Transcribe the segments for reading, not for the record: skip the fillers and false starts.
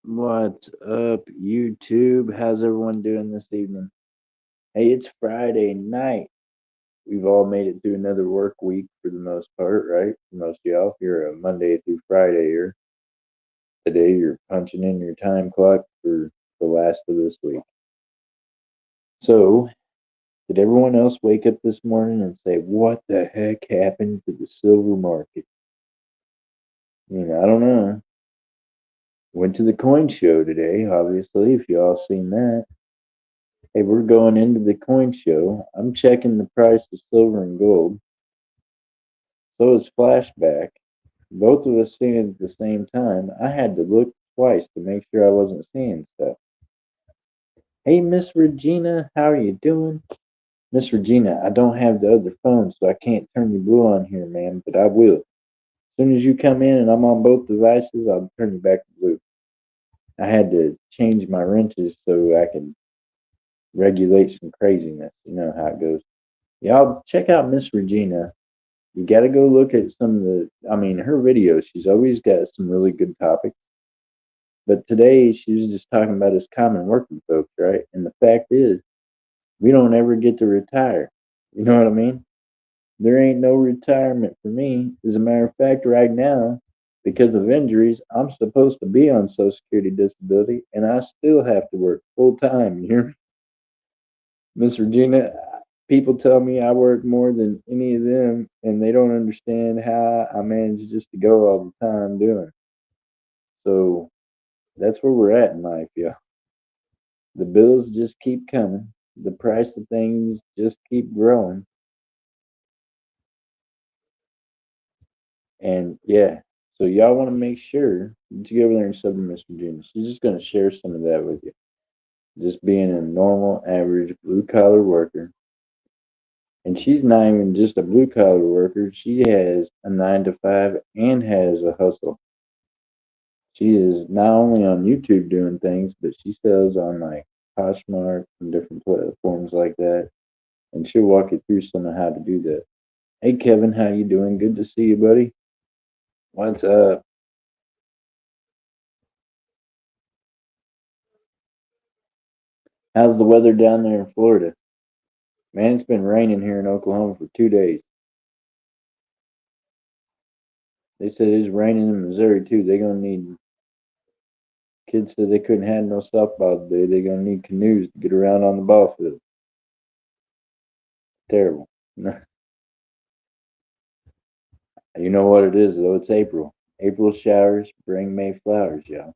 What's up, YouTube? How's everyone doing this evening? Hey, it's Friday night. We've all made it through another work week for the most part, right? For most of y'all, if you're a Monday through Friday here, today you're punching in your time clock for the last of this week. So, did everyone else wake up this morning and say, "What the heck happened to the silver market?" I don't know. Went to the coin show today, obviously, if y'all seen that. Hey, we're going into the coin show. I'm checking the price of silver and gold. So is Flashback. Both of us seen it at the same time. I had to look twice to make sure I wasn't seeing stuff. Hey, Miss Regina, how are you doing? Miss Regina, I don't have the other phone, so I can't turn you blue on here, ma'am, but I will. As soon as you come in and I'm on both devices, I'll turn you back to blue. I had to change my wrenches so I can regulate some craziness. You know how it goes. Y'all check out Miss Regina. You got to go look at some of her videos. She's always got some really good topics. But today she was just talking about us common working folks, right? And the fact is, we don't ever get to retire. You know what I mean? There ain't no retirement for me. As a matter of fact, right now, because of injuries, I'm supposed to be on Social Security disability, and I still have to work full time. You hear me? Miss Regina, people tell me I work more than any of them, and they don't understand how I manage just to go all the time doing. So that's where we're at in life, yeah. The bills just keep coming. The price of things just keep growing. And yeah, so y'all want to make sure that you go over there and sub to Miss Virginia. She's just going to share some of that with you. Just being a normal, average blue collar worker. And she's not even just a blue collar worker. She has a 9 to 5 and has a hustle. She is not only on YouTube doing things, but she sells on like Poshmark and different platforms like that. And she'll walk you through some of how to do that. Hey Kevin, how you doing? Good to see you, buddy. What's up? How's the weather down there in Florida? Man, it's been raining here in Oklahoma for 2 days. They said it's raining in Missouri too. They're gonna need kids said they couldn't have no softball today. They're gonna need canoes to get around on the ball field. Terrible. You know what it is though? It's April. April showers bring May flowers, y'all.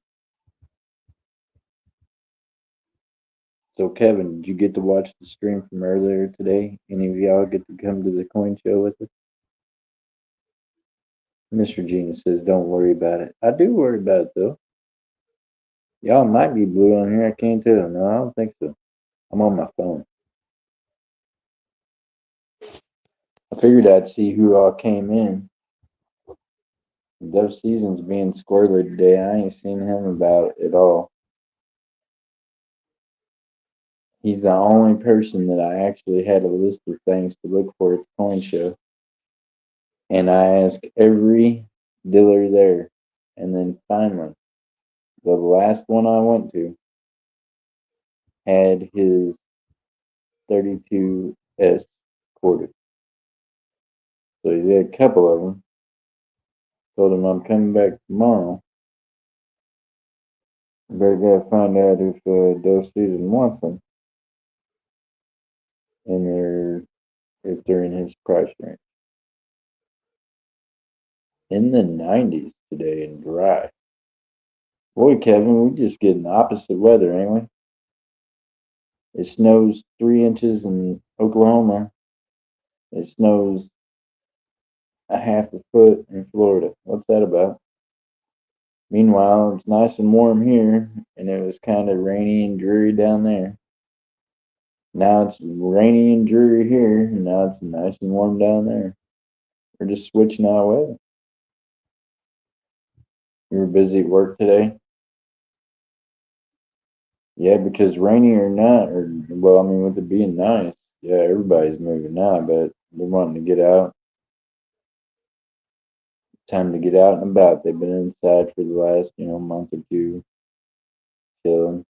So Kevin, did you get to watch the stream from earlier today? Any of y'all get to come to the coin show with us? Mr. Gina says, "Don't worry about it." I do worry about it though. Y'all might be blue on here. I can't tell. No, I don't think so. I'm on my phone. I figured I'd see who all came in. Dev Season's being squirrely today. I ain't seen him about at all. He's the only person that I actually had a list of things to look for at the coin show. And I asked every dealer there. And then finally, the last one I went to had his 32S quartered. So he did a couple of them. Told him I'm coming back tomorrow. Better gotta find out if Dove Season wants them, and if they're in his price range. In the 90s today and dry. Boy, Kevin, we just getting opposite weather, ain't we? It snows 3 inches in Oklahoma. It snows a half a foot in Florida. What's that about? Meanwhile, it's nice and warm here, and it was kind of rainy and dreary down there. Now it's rainy and dreary here, and now it's nice and warm down there. We're just switching our weather. You were busy at work today? Yeah, because rainy or not, or well, I mean, with it being nice, yeah, everybody's moving now, but they're wanting to get out. Time to get out and about. They've been inside for the last, month or two. chilling.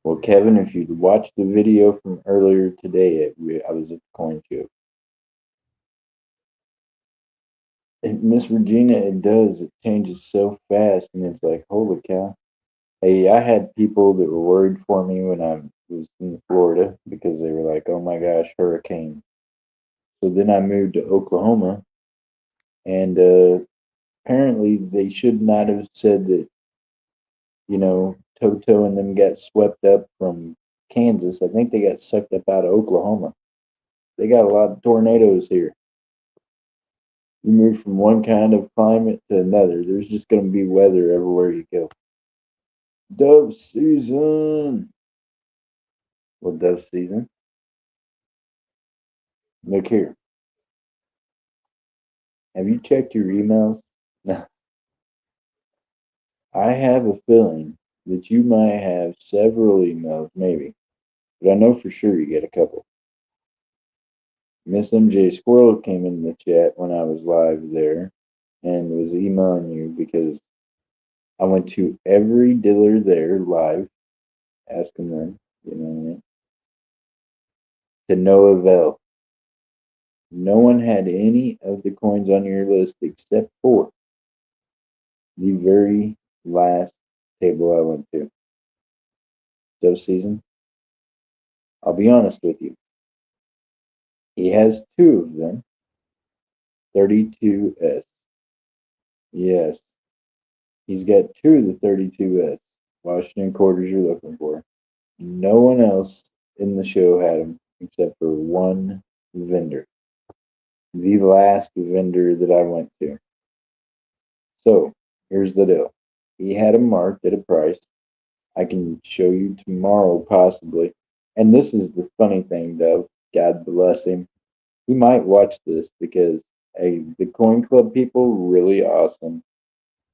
Well, Kevin, if you'd watched the video from earlier today, I was at the coin show. And Miss Regina, it does. It changes so fast, and it's like, holy cow. Hey, I had people that were worried for me when I was in Florida because they were like, oh my gosh, hurricane. So then I moved to Oklahoma, and apparently they should not have said that, Toto and them got swept up from Kansas. I think they got sucked up out of Oklahoma. They got a lot of tornadoes here. You move from one kind of climate to another. There's just going to be weather everywhere you go. Dove season. Well, dove season. Look here. Have you checked your emails? No. I have a feeling that you might have several emails, maybe, but I know for sure you get a couple. Miss MJ Squirrel came in the chat when I was live there and was emailing you because I went to every dealer there live, asking them, to no avail. No one had any of the coins on your list except for the very last table I went to. Dove season. I'll be honest with you. He has two of them. 32S. Yes. He's got two of the 32S. Washington quarters you're looking for. No one else in the show had them except for one vendor. The last vendor that I went to. So here's the deal. He had them marked at a price. I can show you tomorrow, possibly. And this is the funny thing, though. God bless him. He might watch this because the Coin Club people really awesome.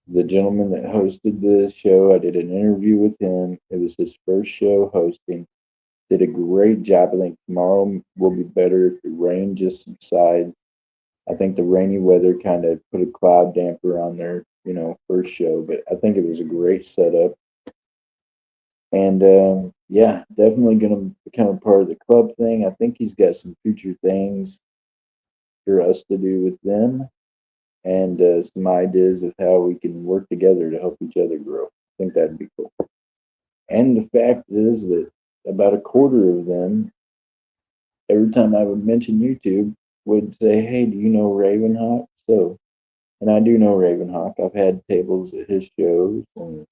The gentleman that hosted the show, I did an interview with him. It was his first show hosting. Did a great job. I think tomorrow will be better if the rain just subsides. I think the rainy weather kind of put a cloud damper on their, first show, but I think it was a great setup. And yeah, definitely going to become a part of the club thing. I think he's got some future things for us to do with them and some ideas of how we can work together to help each other grow. I think that'd be cool. And the fact is that about a quarter of them, every time I would mention YouTube, would say, hey, do you know Ravenhawk? So, and I do know Ravenhawk. I've had tables at his shows and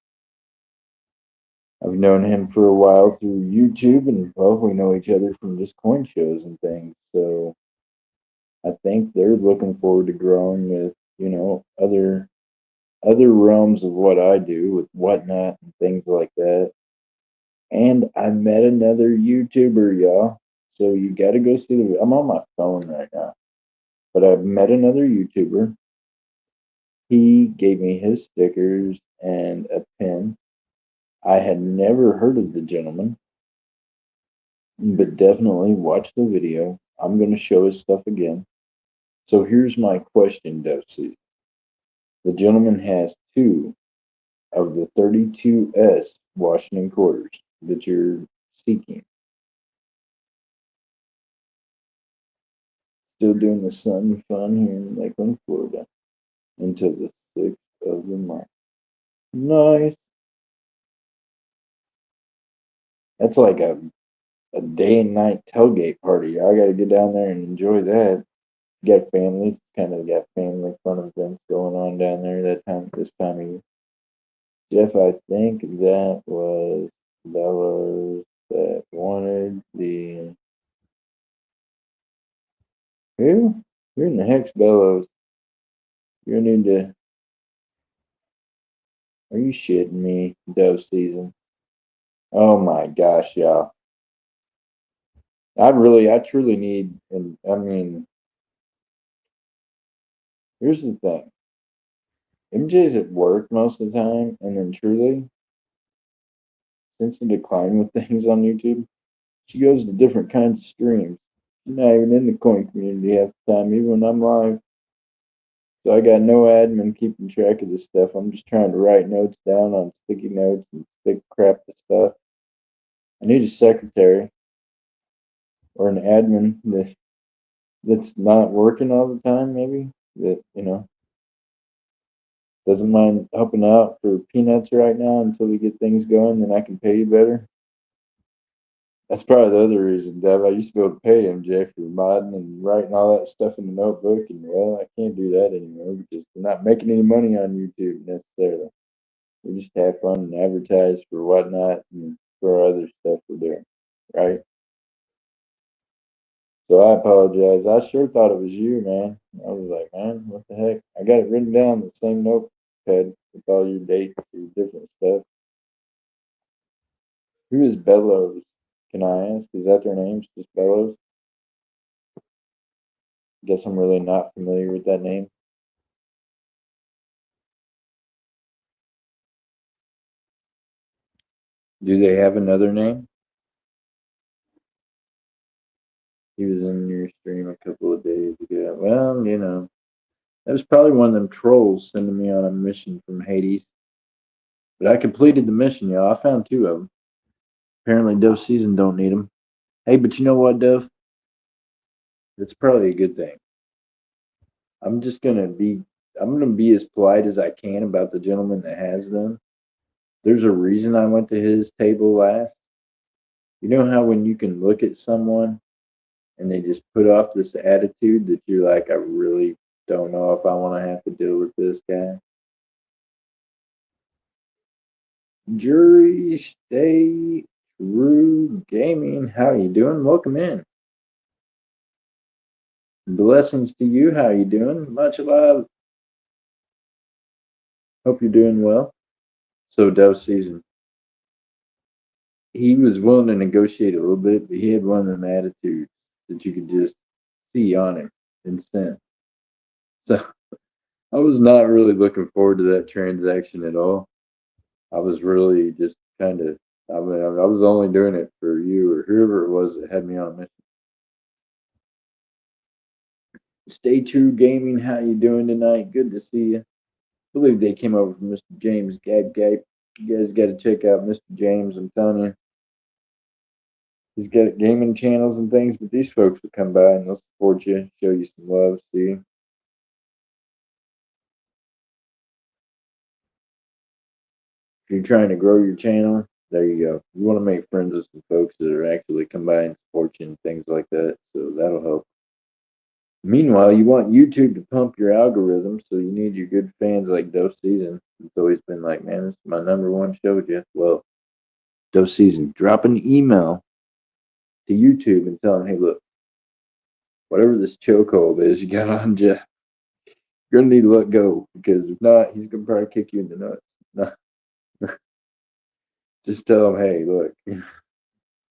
I've known him for a while through YouTube, and well, we know each other from just coin shows and things. So I think they're looking forward to growing with other realms of what I do with whatnot and things like that. And I met another YouTuber, y'all. So you got to go see the. I'm on my phone right now, but I've met another YouTuber. He gave me his stickers and a pin. I had never heard of the gentleman, but definitely watch the video. I'm going to show his stuff again. So here's my question, Dusty. The gentleman has two of the 32S Washington quarters that you're seeking. Still doing the sun fun here in Lakeland, Florida until the 6th of the month. Nice. That's like a day and night tailgate party. I got to get down there and enjoy that. Got family, kind of got family fun events going on down there this time of year. Jeff, I think that was Bellows that wanted the who? Who in the heck's Bellows? You need to. Are you shitting me? Dove season. Oh my gosh, y'all. I truly need, and I mean, here's the thing. MJ's at work most of the time, and then truly, since the decline with things on YouTube, she goes to different kinds of streams. She's not even in the coin community half the time, even when I'm live. So I got no admin keeping track of this stuff. I'm just trying to write notes down on sticky notes and stick crap to stuff. I need a secretary or an admin that's not working all the time, maybe that doesn't mind helping out for peanuts right now until we get things going. Then I can pay you better. That's probably the other reason, Dev. I used to be able to pay MJ for modding and writing all that stuff in the notebook, and well, I can't do that anymore because we're not making any money on YouTube necessarily. We just have fun and advertise for whatnot and for other stuff we're doing, right? So I apologize. I sure thought it was you, man. I was like, man, what the heck? I got it written down in the same notepad with all your dates, your different stuff. Who is Bellows? Can I ask? Is that their names? Just Bellows? Guess I'm really not familiar with that name. Do they have another name? He was in your stream a couple of days ago. Well, that was probably one of them trolls sending me on a mission from Hades. But I completed the mission, y'all. I found two of them. Apparently, Dove Season don't need them. Hey, but you know what, Dove? That's probably a good thing. I'm just gonna be. I'm gonna be as polite as I can about the gentleman that has them. There's a reason I went to his table last. You know how when you can look at someone and they just put off this attitude that you're like, I really don't know if I want to have to deal with this guy. Jury Stay True Gaming, how you doing? Welcome in. Blessings to you. How you doing? Much love. Hope you're doing well. So Dove Season, he was willing to negotiate a little bit, but he had one of them attitudes that you could just see on him and sense. So I was not really looking forward to that transaction at all. I was really just kind of. I mean, I was only doing it for you or whoever it was that had me on a mission. Stay True Gaming, how you doing tonight? Good to see you. I believe they came over from Mr. James Gab Gab. You guys got to check out Mr. James. I'm telling you, he's got gaming channels and things, but these folks will come by and they'll support you, show you some love. See, if you're trying to grow your channel, there you go. You want to make friends with some folks that are actually come by and support you and things like that. So that'll help. Meanwhile, you want YouTube to pump your algorithm, so you need your good fans like Dose Season. It's always been like, man, this is my number one show, Jeff. Well, Dose Season, drop an email to YouTube and tell them, hey, look, whatever this chokehold is you got on Jeff, you're gonna need to let go because if not, he's gonna probably kick you in the nuts. No, just tell him, hey, look,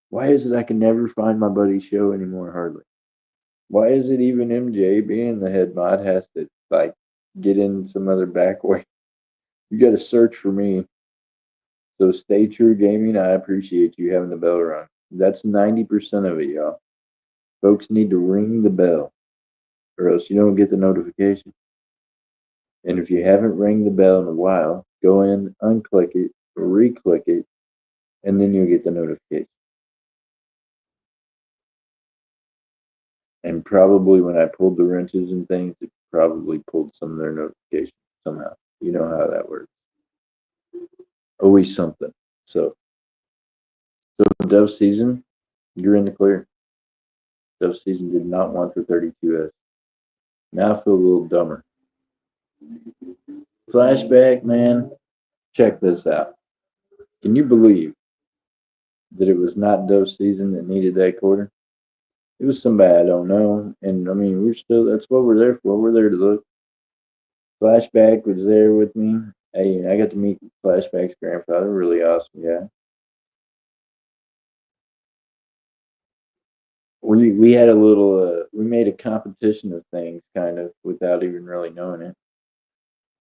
why is it I can never find my buddy's show anymore? Hardly. Why is it even MJ being the head mod has to like get in some other back way? You got to search for me. So stay true gaming. I appreciate you having the bell rung. That's 90% of it, y'all. Folks need to ring the bell or else you don't get the notification. And if you haven't rang the bell in a while, go in, unclick it, re-click it, and then you'll get the notification. And probably when I pulled the wrenches and things, it probably pulled some of their notifications somehow. You know how that works. Always something. So Dove Season, you're in the clear. Dove Season did not want the 32S. Now I feel a little dumber. Flashback, man. Check this out. Can you believe that it was not Dove Season that needed that quarter? It was somebody I don't know. And I mean, that's what we're there for. We're there to look. Flashback was there with me. Hey, I got to meet Flashback's grandfather. Really awesome guy. We had a little we made a competition of things kind of without even really knowing it.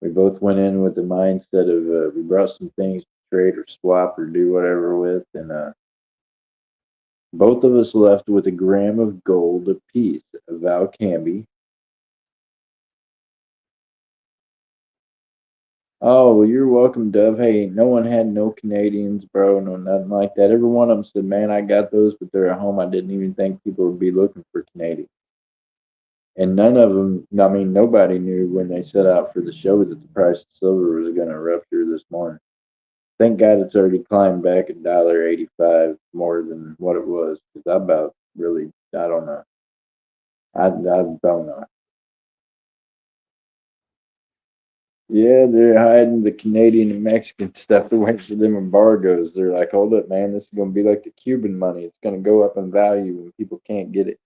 We both went in with the mindset of we brought some things to trade or swap or do whatever with, and Both of us left with a gram of gold apiece. Val Canby. Oh, well, you're welcome, Dove. Hey, no one had no Canadians, bro, no nothing like that. Every one of them said, man, I got those, but they're at home. I didn't even think people would be looking for Canadians. And none of them, I mean, nobody knew when they set out for the show that the price of silver was going to rupture this morning. Thank God it's already climbed back $1.85 more than what it was. Because I about really, I don't know. I don't know. Yeah, they're hiding the Canadian and Mexican stuff. They're waiting for them embargoes. They're like, hold up, man, this is going to be like the Cuban money. It's going to go up in value when people can't get it.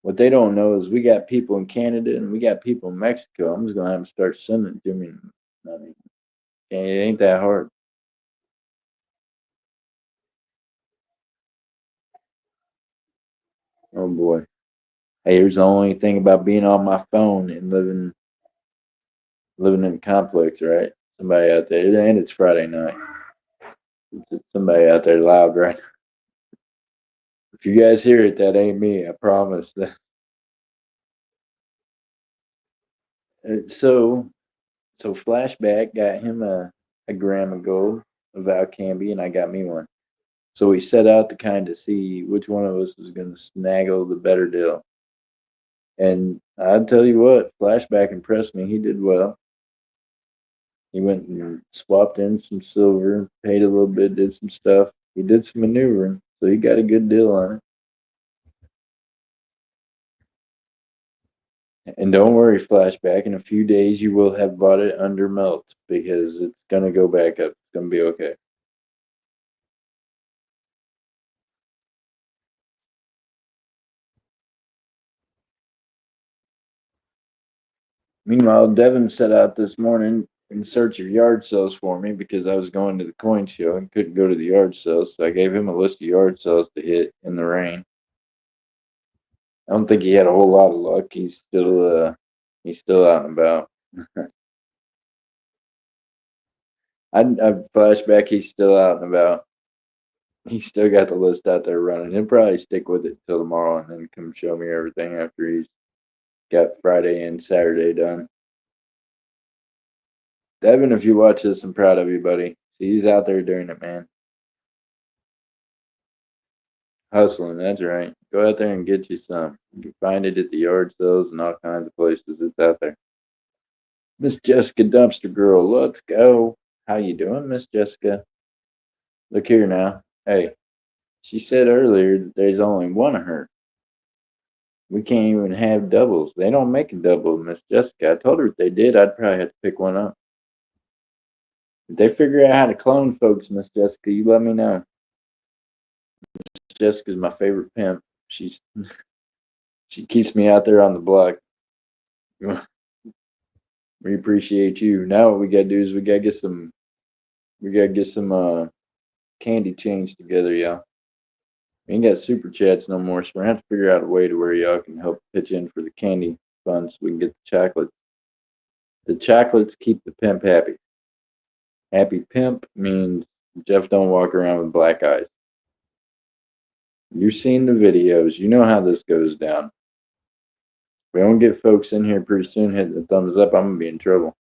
What they don't know is we got people in Canada and we got people in Mexico. I'm just going to have them start sending it to me. I mean, it ain't that hard. Oh boy. Hey, here's the only thing about being on my phone and living in a complex, right? Somebody out there, and it's Friday night. Somebody out there loud, right? If you guys hear it, that ain't me. I promise. So, so flashback got him a gram of gold of Val Canby, and I got me one. So we set out to kind of see which one of us was going to snaggle the better deal. And I'll tell you what, flashback impressed me. He did well. He went and swapped in some silver, paid a little bit, did some stuff. He did some maneuvering, so he got a good deal on it. And don't worry, flashback. In a few days, you will have bought it under melt because it's gonna go back up. It's gonna be okay. Meanwhile, Devin set out this morning in search of yard sales for me because I was going to the coin show and couldn't go to the yard sales. So I gave him a list of yard sales to hit in the rain. I don't think he had a whole lot of luck. He's still out and about. I flashback. He's still out and about. He's still got the list out there running. He'll probably stick with it till tomorrow and then come show me everything after he's got Friday and Saturday done. Devin, if you watch this, I'm proud of you, buddy. He's out there doing it, man. Hustling, that's right. Go out there and get you some. You can find it at the yard sales and all kinds of places. It's out there. Miss Jessica Dumpster Girl, let's go. How you doing, Miss Jessica? Look here now. Hey, she said earlier that there's only one of her. We can't even have doubles. They don't make a double, Miss Jessica. I told her if they did, I'd probably have to pick one up. If they figure out how to clone folks, Miss Jessica, you let me know. Miss Jessica's my favorite pimp. She keeps me out there on the block. We appreciate you. Now what we gotta do is we gotta get some candy change together, y'all. We ain't got super chats no more, so we're gonna have to figure out a way to where y'all can help pitch in for the candy fund so we can get the chocolates. The chocolates keep the pimp happy. Happy pimp means Jeff don't walk around with black eyes. You've seen the videos. You know how this goes down. If we don't get folks in here pretty soon hitting the thumbs up, I'm gonna be in trouble.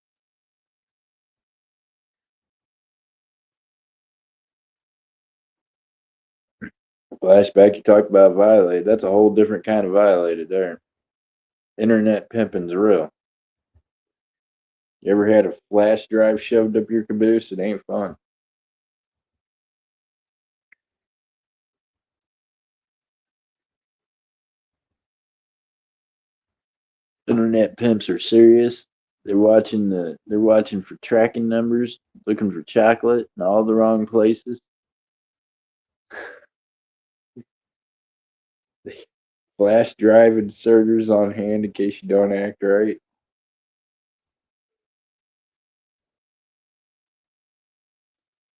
Flashback, you talked about violate. That's a whole different kind of violated there. Internet pimping's real. You ever had a flash drive shoved up your caboose? It ain't fun. Internet pimps are serious. They're watching for tracking numbers, looking for chocolate in all the wrong places. Flash drive inserters on hand in case you don't act right.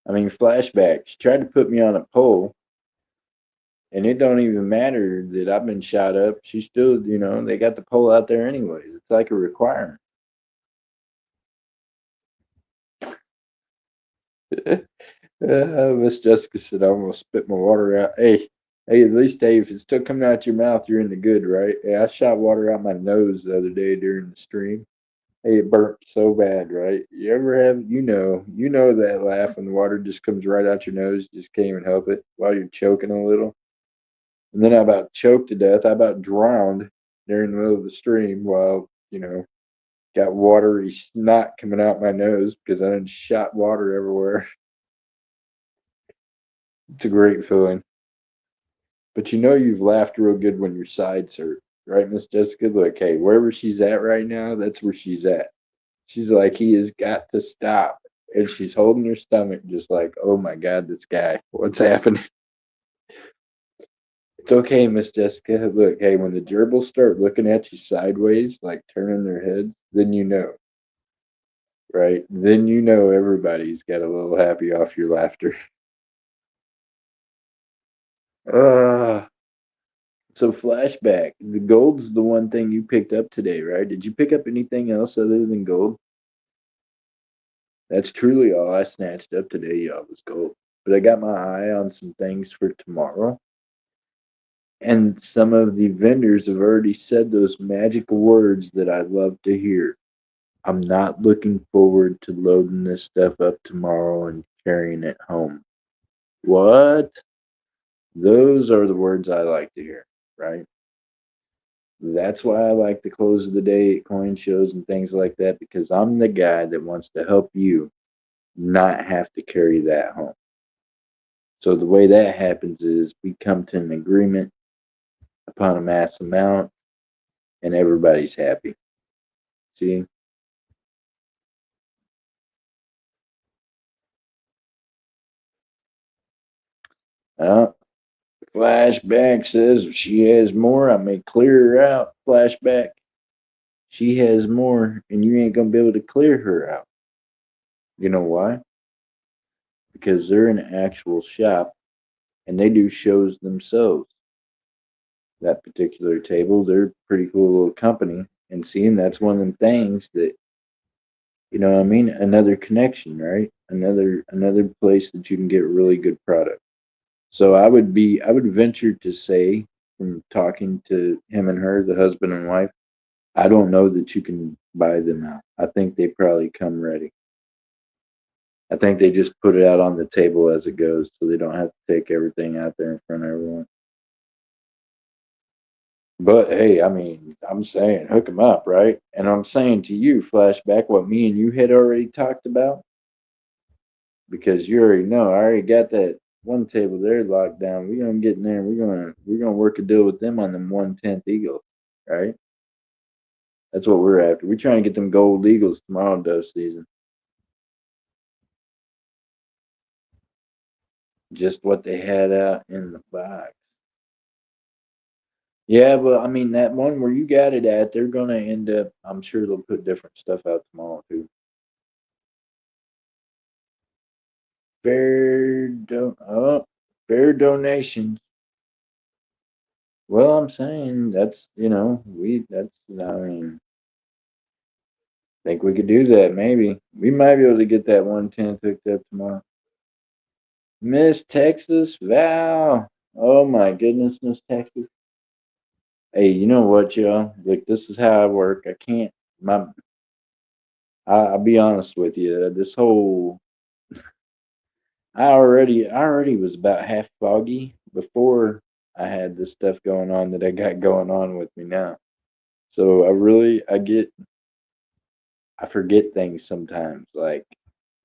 I mean, flashbacks. She tried to put me on a pole, and it don't even matter that I've been shot up. She still, they got the pole out there anyways. It's like a requirement. Miss Jessica said, I almost spit my water out. Hey, Hey, at least Dave, if it's still coming out your mouth, you're in the good, right? Yeah, I shot water out my nose the other day during the stream. Hey, it burnt so bad, right? You ever have, you know that laugh when the water just comes right out your nose, you just can't even help it while you're choking a little. And then I about choked to death. I about drowned during the middle of the stream while, got watery snot coming out my nose because I done shot water everywhere. It's a great feeling. But you've laughed real good when your sides hurt, right, Miss Jessica? Look, hey, wherever she's at right now, that's where she's at. She's like, he has got to stop. And she's holding her stomach, just like, oh my God, this guy, what's happening? It's okay, Miss Jessica. Look, hey, when the gerbils start looking at you sideways, like turning their heads, then you know, right? Then you know everybody's got a little happy off your laughter. Uh, so flashback. The gold's the one thing you picked up today, right? Did you pick up anything else other than gold? That's truly all I snatched up today, y'all, was gold. But I got my eye on some things for tomorrow. And some of the vendors have already said those magical words that I love to hear. I'm not looking forward to loading this stuff up tomorrow and carrying it home. What? Those are the words I like to hear, right? That's why I like the close of the day at coin shows and things like that, because I'm the guy that wants to help you not have to carry that home. So the way that happens is we come to an agreement upon a mass amount and everybody's happy. See? Uh, Flashback says if she has more, I may clear her out. Flashback. She has more, and you ain't gonna be able to clear her out. You know why? Because they're an actual shop and they do shows themselves. That particular table, they're a pretty cool little company. And seeing that's one of them things that what I mean, another connection, right? Another place that you can get really good product. So I would venture to say from talking to him and her, the husband and wife, I don't know that you can buy them out. I think they probably come ready. I think they just put it out on the table as it goes so they don't have to take everything out there in front of everyone. But hey, I mean, I'm saying hook them up, right? And I'm saying to you, flashback what me and you had already talked about because you already know I already got that one table there locked down. We're gonna get in there. We're gonna work a deal with them on them 1/10 Eagles, right? That's what we're after. We're trying to get them gold Eagles tomorrow, doe season. Just what they had out in the box. Yeah, but I mean that one where you got it at, they're gonna end up. I'm sure they'll put different stuff out tomorrow too. Fair donations. Well, I'm saying that's we that's I mean think we could do that maybe. We might be able to get that 1/10 hooked up tomorrow. Miss Texas Val. Oh my goodness, Miss Texas. Hey, you know what, y'all? Look, this is how I work. I can't my I'll be honest with you. This whole I already was about half foggy before I had this stuff going on that I got going on with me now. So I forget things sometimes, like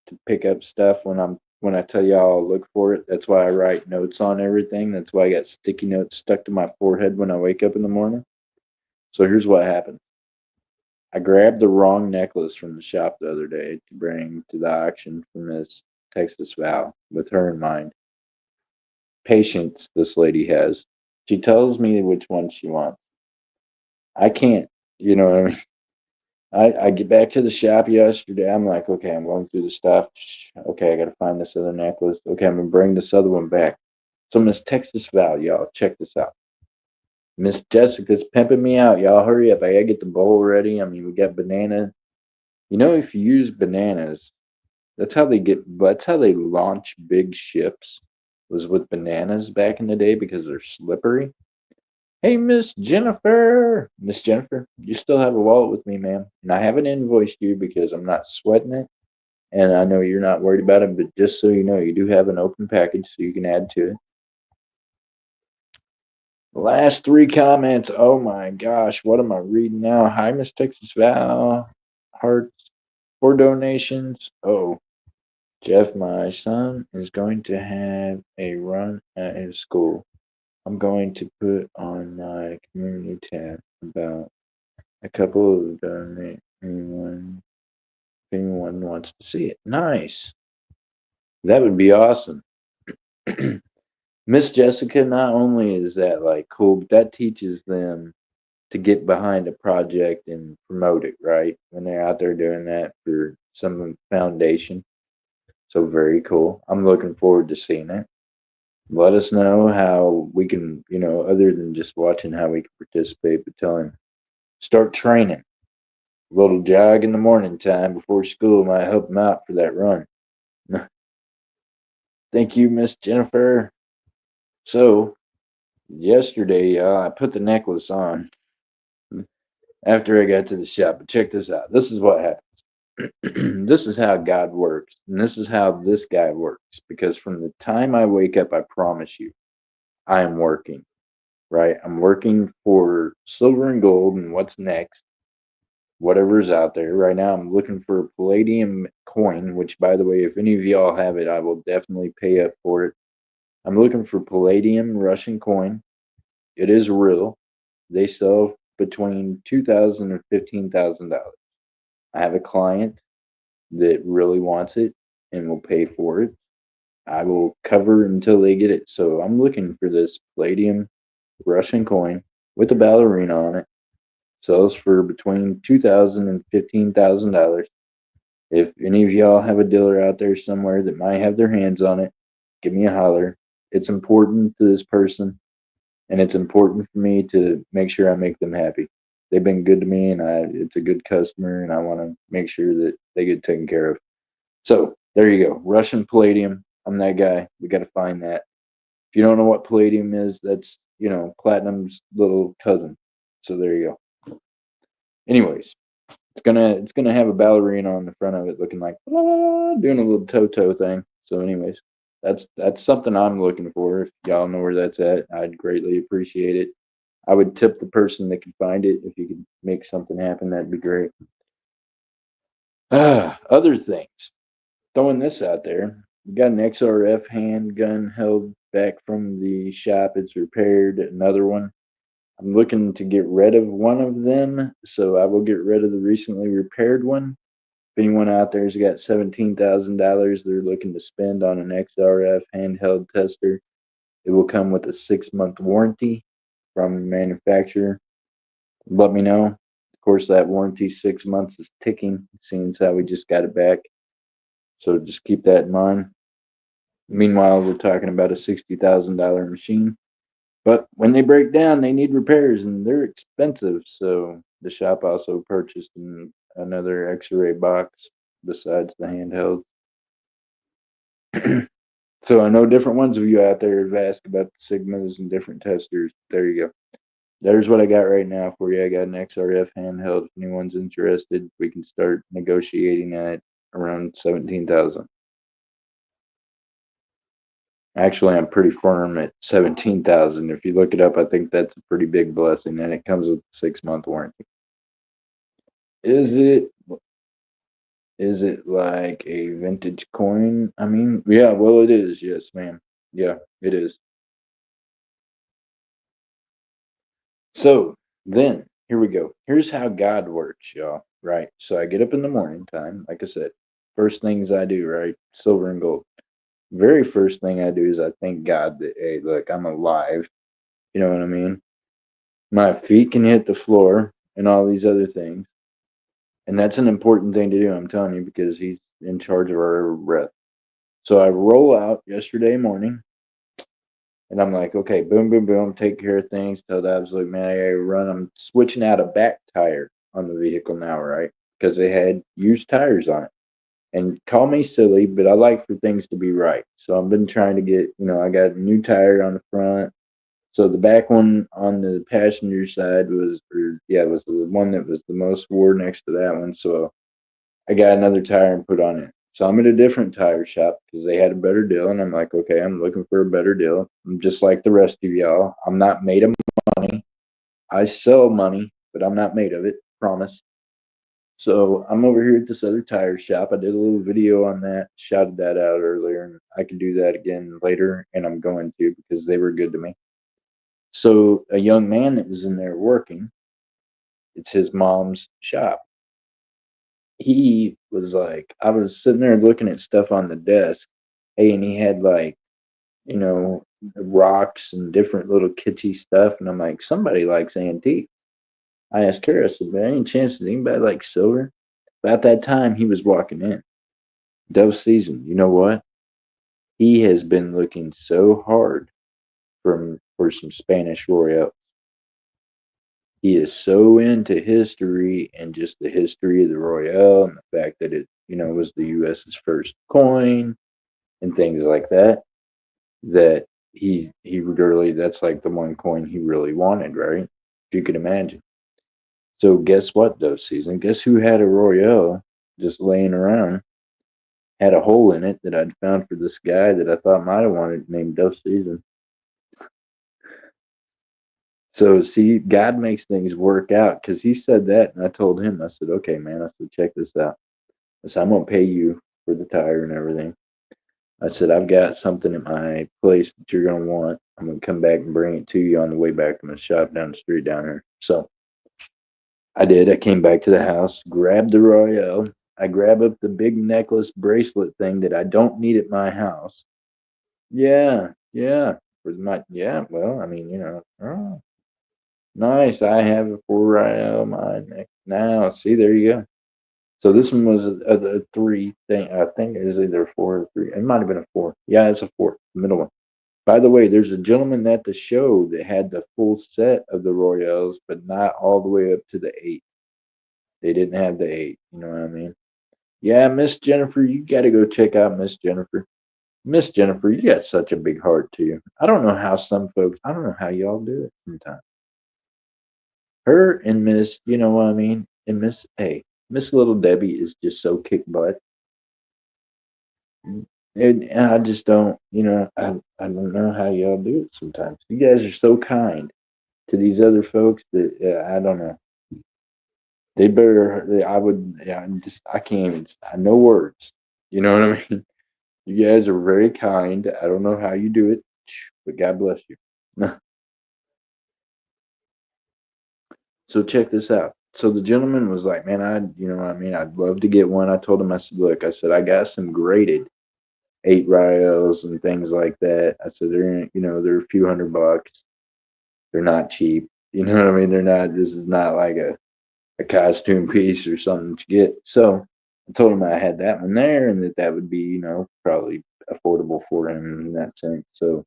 to pick up stuff when I tell y'all I'll look for it. That's why I write notes on everything. That's why I got sticky notes stuck to my forehead when I wake up in the morning. So here's what happened. I grabbed the wrong necklace from the shop the other day to bring to the auction for Miss Texas Val with her in mind. Patience this lady has. She tells me which one she wants. I can't, you know what I mean? I get back to the shop yesterday. I'm like, okay, I'm going through the stuff. Okay, I got to find this other necklace. Okay, I'm going to bring this other one back. So, Miss Texas Val, y'all, check this out. Miss Jessica's pimping me out. Y'all, hurry up. I got to get the bowl ready. I mean, we got banana. If you use bananas, that's how they launch big ships. was with bananas back in the day because they're slippery. Hey, Miss Jennifer. Miss Jennifer, you still have a wallet with me, ma'am. And I haven't invoiced you because I'm not sweating it. And I know you're not worried about it, but just so you know, you do have an open package so you can add to it. The last three comments. Oh my gosh, what am I reading now? Hi, Miss Texas Val. Hearts for donations. Oh, Jeff, my son is going to have a run at his school. I'm going to put on my community tab about a couple of donate anyone if anyone wants to see it. Nice. That would be awesome. Miss Jessica, not only is that like cool, but that teaches them to get behind a project and promote it, right? When they're out there doing that for some foundation. So very cool. I'm looking forward to seeing it. Let us know how we can, other than just watching, how we can participate, but tell him start training. A little jog in the morning time before school might help him out for that run. Thank you, Miss Jennifer. So yesterday, I put the necklace on after I got to the shop. But check this out. This is what happened. This is how God works, and this is how this guy works. Because from the time I wake up, I promise you, I am working. Right, I'm working for silver and gold, and what's next? Whatever's out there right now. I'm looking for a palladium coin. Which, by the way, if any of y'all have it, I will definitely pay up for it. I'm looking for palladium Russian coin. It is real. They sell between $2,000 and $15,000. I have a client that really wants it and will pay for it. I will cover until they get it. So I'm looking for this palladium Russian coin with a ballerina on it. Sells for between $2,000 and $15,000. If any of y'all have a dealer out there somewhere that might have their hands on it, give me a holler. It's important to this person, and it's important for me to make sure I make them happy. They've been good to me, and it's a good customer, and I want to make sure that they get taken care of. So there you go. Russian palladium. I'm that guy. We got to find that. If you don't know what palladium is, that's platinum's little cousin. So there you go. Anyways, it's gonna have a ballerina on the front of it, looking like doing a little toe thing. So, anyways, that's something I'm looking for. If y'all know where that's at, I'd greatly appreciate it. I would tip the person that can find it if you could make something happen. That'd be great. Other things. Throwing this out there. We got an XRF handgun held back from the shop. It's repaired. Another one. I'm looking to get rid of one of them, so I will get rid of the recently repaired one. If anyone out there's got $17,000 they're looking to spend on an XRF handheld tester, it will come with a 6-month warranty from the manufacturer. Let me know. Of course, that warranty 6 months is ticking, seeing as how we just got it back. So just keep that in mind. Meanwhile, we're talking about a $60,000 machine. But when they break down, they need repairs and they're expensive. So the shop also purchased another X-ray box besides the handheld. So I know different ones of you out there have asked about the Sigmas and different testers. There you go. There's what I got right now for you. I got an XRF handheld. If anyone's interested, we can start negotiating at around 17,000. Actually, I'm pretty firm at 17,000. If you look it up, I think that's a pretty big blessing, and it comes with a 6-month warranty. Is it Is it like a vintage coin? I mean, yeah, well, it is. Yes, ma'am. Yeah, it is. So then, here we go. Here's how God works, y'all. Right. So I get up in the morning time, like I said. First things I do, right? Silver and gold. Very first thing I do is I thank God that, hey, look, I'm alive. You know what I mean? My feet can hit the floor and all these other things. And that's an important thing to do, I'm telling you, because He's in charge of our breath. So I roll out yesterday morning. And I'm like, okay, boom, boom, boom, take care of things. Tell the absolute man, I gotta run. I'm switching out a back tire on the vehicle now, right? Because they had used tires on it. And call me silly, but I like for things to be right. So I've been trying to get, I got a new tire on the front. So the back one on the passenger side was, it was the one that was the most wore next to that one. So I got another tire and put on it. So I'm at a different tire shop because they had a better deal, and I'm like, okay, I'm looking for a better deal. I'm just like the rest of y'all. I'm not made of money. I sell money, but I'm not made of it. Promise. So I'm over here at this other tire shop. I did a little video on that, shouted that out earlier, and I can do that again later, and I'm going to because they were good to me. So a young man that was in there working, it's his mom's shop. He was like, I was sitting there looking at stuff on the desk. Hey, and he had like, you know, rocks and different little kitschy stuff. And I'm like, somebody likes antique. I asked her, I said, "Man, any chance does anybody like silver?" About that time, he was walking in. Dove season. You know what? He has been looking so hard for some Spanish Royale. He is so into history and just the history of the Royale and the fact that it, was the U.S.'s first coin and things like that. That he literally that's like the one coin he really wanted, right? If you could imagine. So guess what, Dove season? Guess who had a Royale just laying around? Had a hole in it that I'd found for this guy that I thought might have wanted named Dove season. So see, God makes things work out because he said that, and I told him, I said, okay, man, I said, check this out. I said, I'm gonna pay you for the tire and everything. I said, I've got something at my place that you're gonna want. I'm gonna come back and bring it to you on the way back from the shop down the street down there. So I did. I came back to the house, grabbed the Royale. I grab up the big necklace bracelet thing that I don't need at my house. Yeah, yeah. For my well, I mean, oh, nice. I have a four Royale mine now. See, there you go. So this one was a three thing. I think it was either four or three. It might have been a four. Yeah, it's a four, the middle one. By the way, there's a gentleman at the show that had the full set of the Royales, but not all the way up to the eight. They didn't have the eight. You know what I mean? Yeah, Miss Jennifer, you got to go check out Miss Jennifer. Miss Jennifer, you got such a big heart to you. I don't know how some folks, I don't know how y'all do it sometimes. Her and Miss, you know what I mean? And Miss Little Debbie is just so kick butt. And I just don't, I don't know how y'all do it sometimes. You guys are so kind to these other folks that I don't know. They better, I would, yeah, I can't even, I no words. You know what I mean? You guys are very kind. I don't know how you do it, but God bless you. So check this out. So the gentleman was like, man, I'd love to get one. I told him, I said, look, I said, I got some graded eight Rios and things like that. I said, they're a few $100. They're not cheap. You know what I mean? This is not like a costume piece or something to get. So I told him I had that one there and that would be, probably affordable for him in that sense. So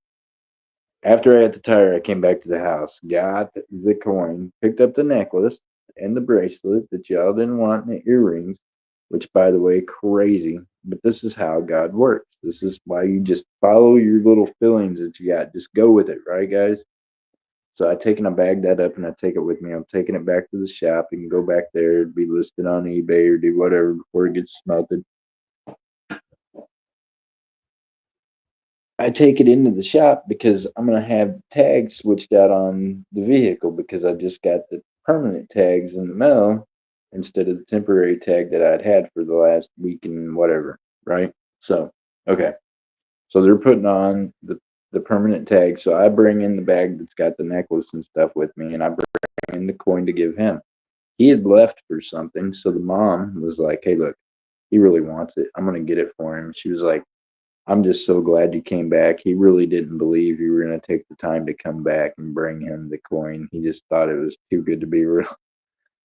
after I had the tire, I came back to the house, got the coin, picked up the necklace and the bracelet that y'all didn't want, and the earrings, which, by the way, crazy. But this is how God works. This is why you just follow your little feelings that you got. Just go with it, right, guys? So I take and I bag that up and I take it with me. I'm taking it back to the shop. You can go back there, be listed on eBay or do whatever before it gets smelted. I take it into the shop because I'm going to have tags switched out on the vehicle because I just got the permanent tags in the mail instead of the temporary tag that I'd had for the last week and whatever, right? So, okay. So they're putting on the permanent tag. So I bring in the bag that's got the necklace and stuff with me and I bring in the coin to give him. He had left for something. So the mom was like, hey, look, he really wants it. I'm going to get it for him. She was like, I'm just so glad you came back. He really didn't believe you were going to take the time to come back and bring him the coin. He just thought it was too good to be real.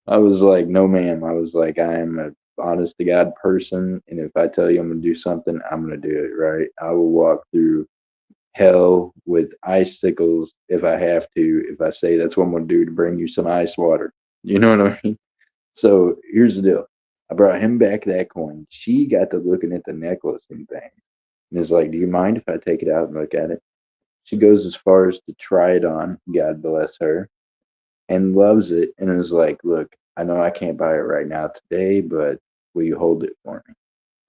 I was like, no, ma'am. I was like, I am a honest to God person. And if I tell you I'm going to do something, I'm going to do it, right? I will walk through hell with icicles if I have to, if I say that's what I'm going to do to bring you some ice water. You know what I mean? So here's the deal. I brought him back that coin. She got to looking at the necklace and things. And is like, "Do you mind if I take it out and look at it?" She goes as far as to try it on, God bless her, and loves it and is like, "Look, I know I can't buy it right now today, but will you hold it for me?"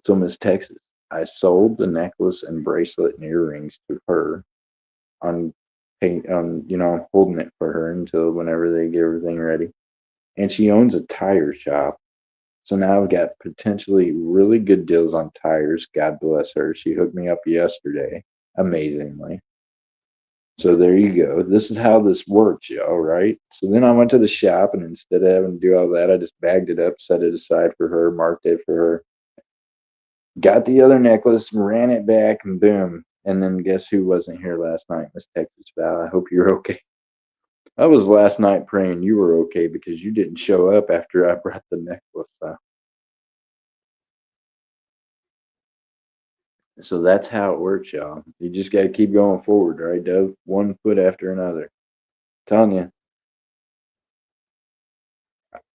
So Miss Texas, I sold the necklace and bracelet and earrings to her on holding it for her until whenever they get everything ready. And she owns a tire shop. So now I've got potentially really good deals on tires. God bless her. She hooked me up yesterday, amazingly. So there you go. This is how this works, y'all, right? So then I went to the shop, and instead of having to do all that, I just bagged it up, set it aside for her, marked it for her, got the other necklace, ran it back, and boom. And then guess who wasn't here last night? Miss Texas Val. I hope you're okay. I was last night praying you were okay because you didn't show up after I brought the necklace. So that's how it works, y'all. You just got to keep going forward, right, Dove? One foot after another. Telling you,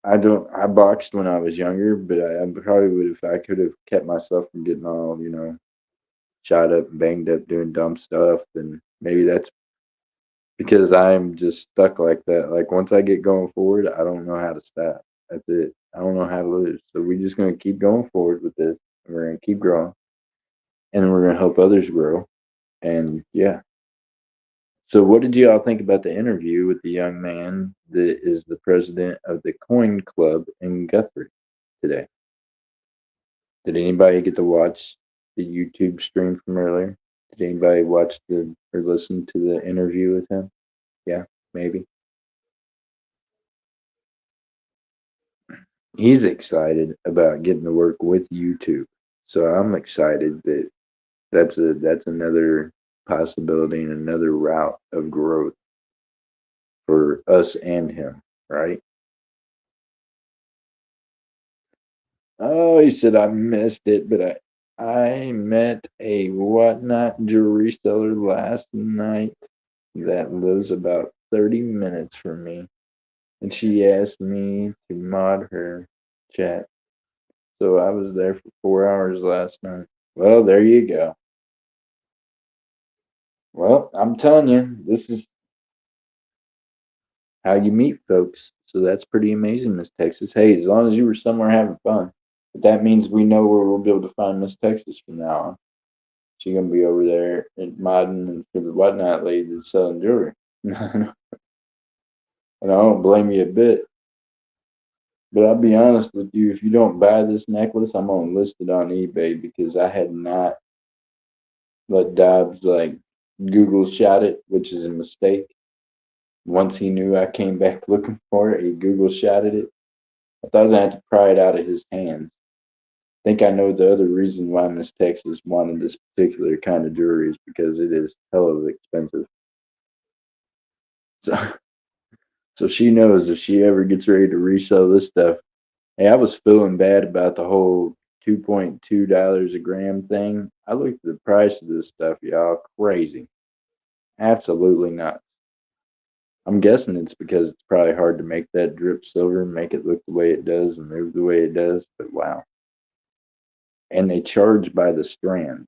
I don't. I boxed when I was younger, but I probably would if I could have kept myself from getting all shot up and banged up doing dumb stuff. Then maybe that's because I'm just stuck like that. Like once I get going forward, I don't know how to stop. That's it. I don't know how to lose. So we're just gonna keep going forward with this. And we're gonna keep growing, and we're gonna help others grow. And yeah. So what did you all think about the interview with the young man that is the president of the Coin Club in Guthrie today? Did anybody get to watch the YouTube stream from earlier? Did anybody watch the or listen to the interview with him? Yeah, maybe. He's excited about getting to work with YouTube. So I'm excited that that's another possibility and another route of growth for us and him, right? Oh, he said I missed it, but I met a whatnot jewelry seller last night that lives about 30 minutes from me, and she asked me to mod her chat. So I was there for 4 hours last night. Well, there you go. Well, I'm telling you, this is how you meet folks. So that's pretty amazing, Miss Texas. Hey, as long as you were somewhere having fun, but that means we know where we'll be able to find Miss Texas from now on. She's gonna be over there at modding and for the whatnot lady that's selling jewelry. And I don't blame you a bit. But I'll be honest with you, if you don't buy this necklace, I'm gonna list it on eBay because I had not let Dobbs like Google shot it, which is a mistake. Once he knew I came back looking for it, he Google shotted it. I thought I was gonna have to pry it out of his hands. I think I know the other reason why Miss Texas wanted this particular kind of jewelry is because it is hella expensive. So, so she knows if she ever gets ready to resell this stuff. Hey, I was feeling bad about the whole $2.2 a gram thing. I looked at the price of this stuff, y'all. Crazy. Absolutely nuts. I'm guessing it's because it's probably hard to make that drip silver and make it look the way it does and move the way it does. But wow. And they charge by the strand.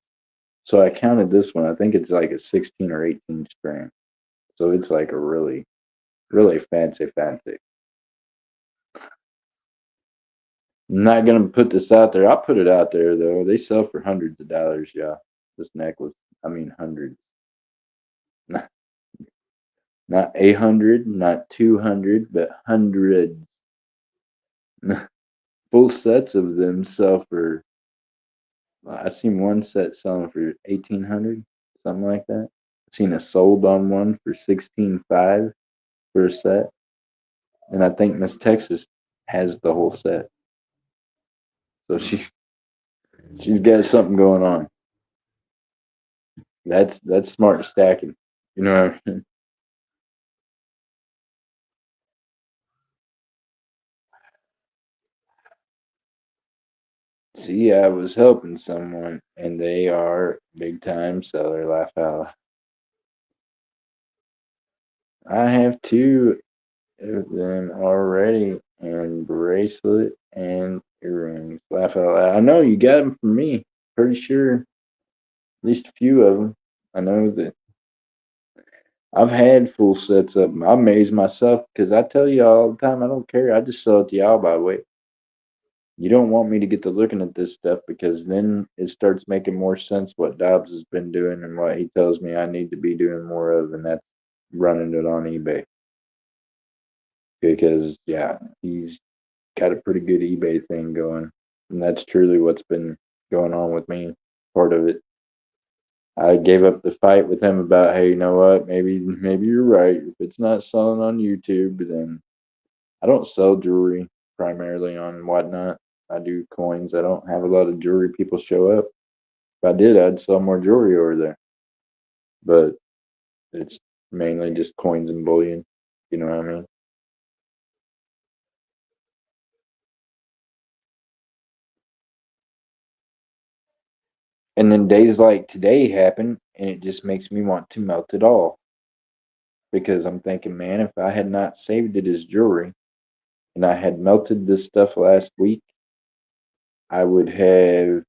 So I counted this one. I think it's like a 16 or 18 strand. So it's like a really, really fancy. I'm not gonna put this out there. I'll put it out there though. They sell for hundreds of dollars, yeah. This necklace. I mean hundreds. Not, not 800, not 200, but hundreds. Full sets of them sell for. I've seen one set selling for 1,800, something like that. I've seen a sold on one for 16.5 for a set, and I think Miss Texas has the whole set. So she's got something going on. That's smart stacking. You know what I mean? See, I was helping someone, and they are big time seller. Laugh out. I have two of them already, and bracelet and earrings. Laugh out loud. I know you got them from me. Pretty sure at least a few of them. I know that I've had full sets of them. I amaze myself because I tell you all the time, I don't care. I just sell it to y'all by weight. You don't want me to get to looking at this stuff because then it starts making more sense what Dobbs has been doing and what he tells me I need to be doing more of, and that's running it on eBay. Because, yeah, he's got a pretty good eBay thing going. And that's truly what's been going on with me. Part of it. I gave up the fight with him about, hey, you know what? Maybe you're right. If it's not selling on YouTube, then I don't sell jewelry primarily on Whatnot. I do coins. I don't have a lot of jewelry people show up. If I did, I'd sell more jewelry over there. But it's mainly just coins and bullion. You know what I mean? And then days like today happen, and it just makes me want to melt it all. Because I'm thinking, man, if I had not saved it as jewelry and I had melted this stuff last week, I would have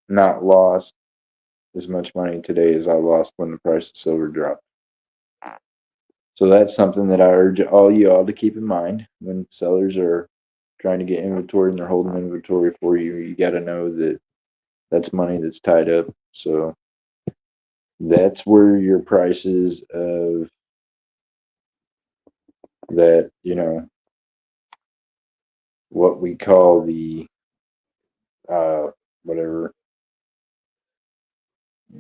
not lost as much money today as I lost when the price of silver dropped. So that's something that I urge all you all to keep in mind when sellers are trying to get inventory and they're holding inventory for you. You got to know that that's money that's tied up. So that's where your prices of that, what we call the uh, whatever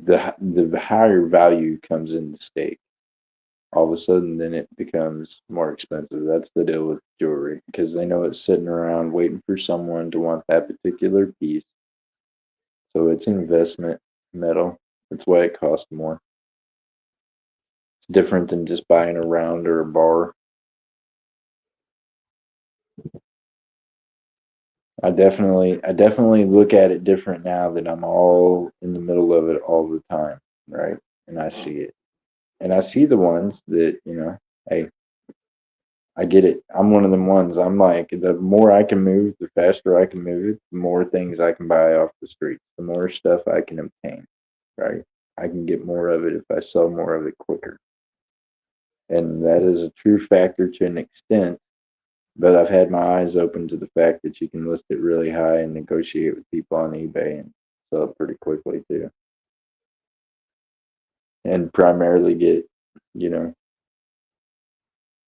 the higher value comes into stake. All of a sudden, then it becomes more expensive. That's the deal with jewelry because they know it's sitting around waiting for someone to want that particular piece. So it's an investment metal. That's why it costs more. It's different than just buying a round or a bar. I definitely look at it different now that I'm all in the middle of it all the time, right? And I see it. And I see the ones that, hey, I get it. I'm one of them ones. I'm like, the more I can move, the faster I can move it, the more things I can buy off the streets, the more stuff I can obtain, right? I can get more of it if I sell more of it quicker. And that is a true factor to an extent, but I've had my eyes open to the fact that you can list it really high and negotiate with people on eBay and sell it pretty quickly too. And primarily get, you know,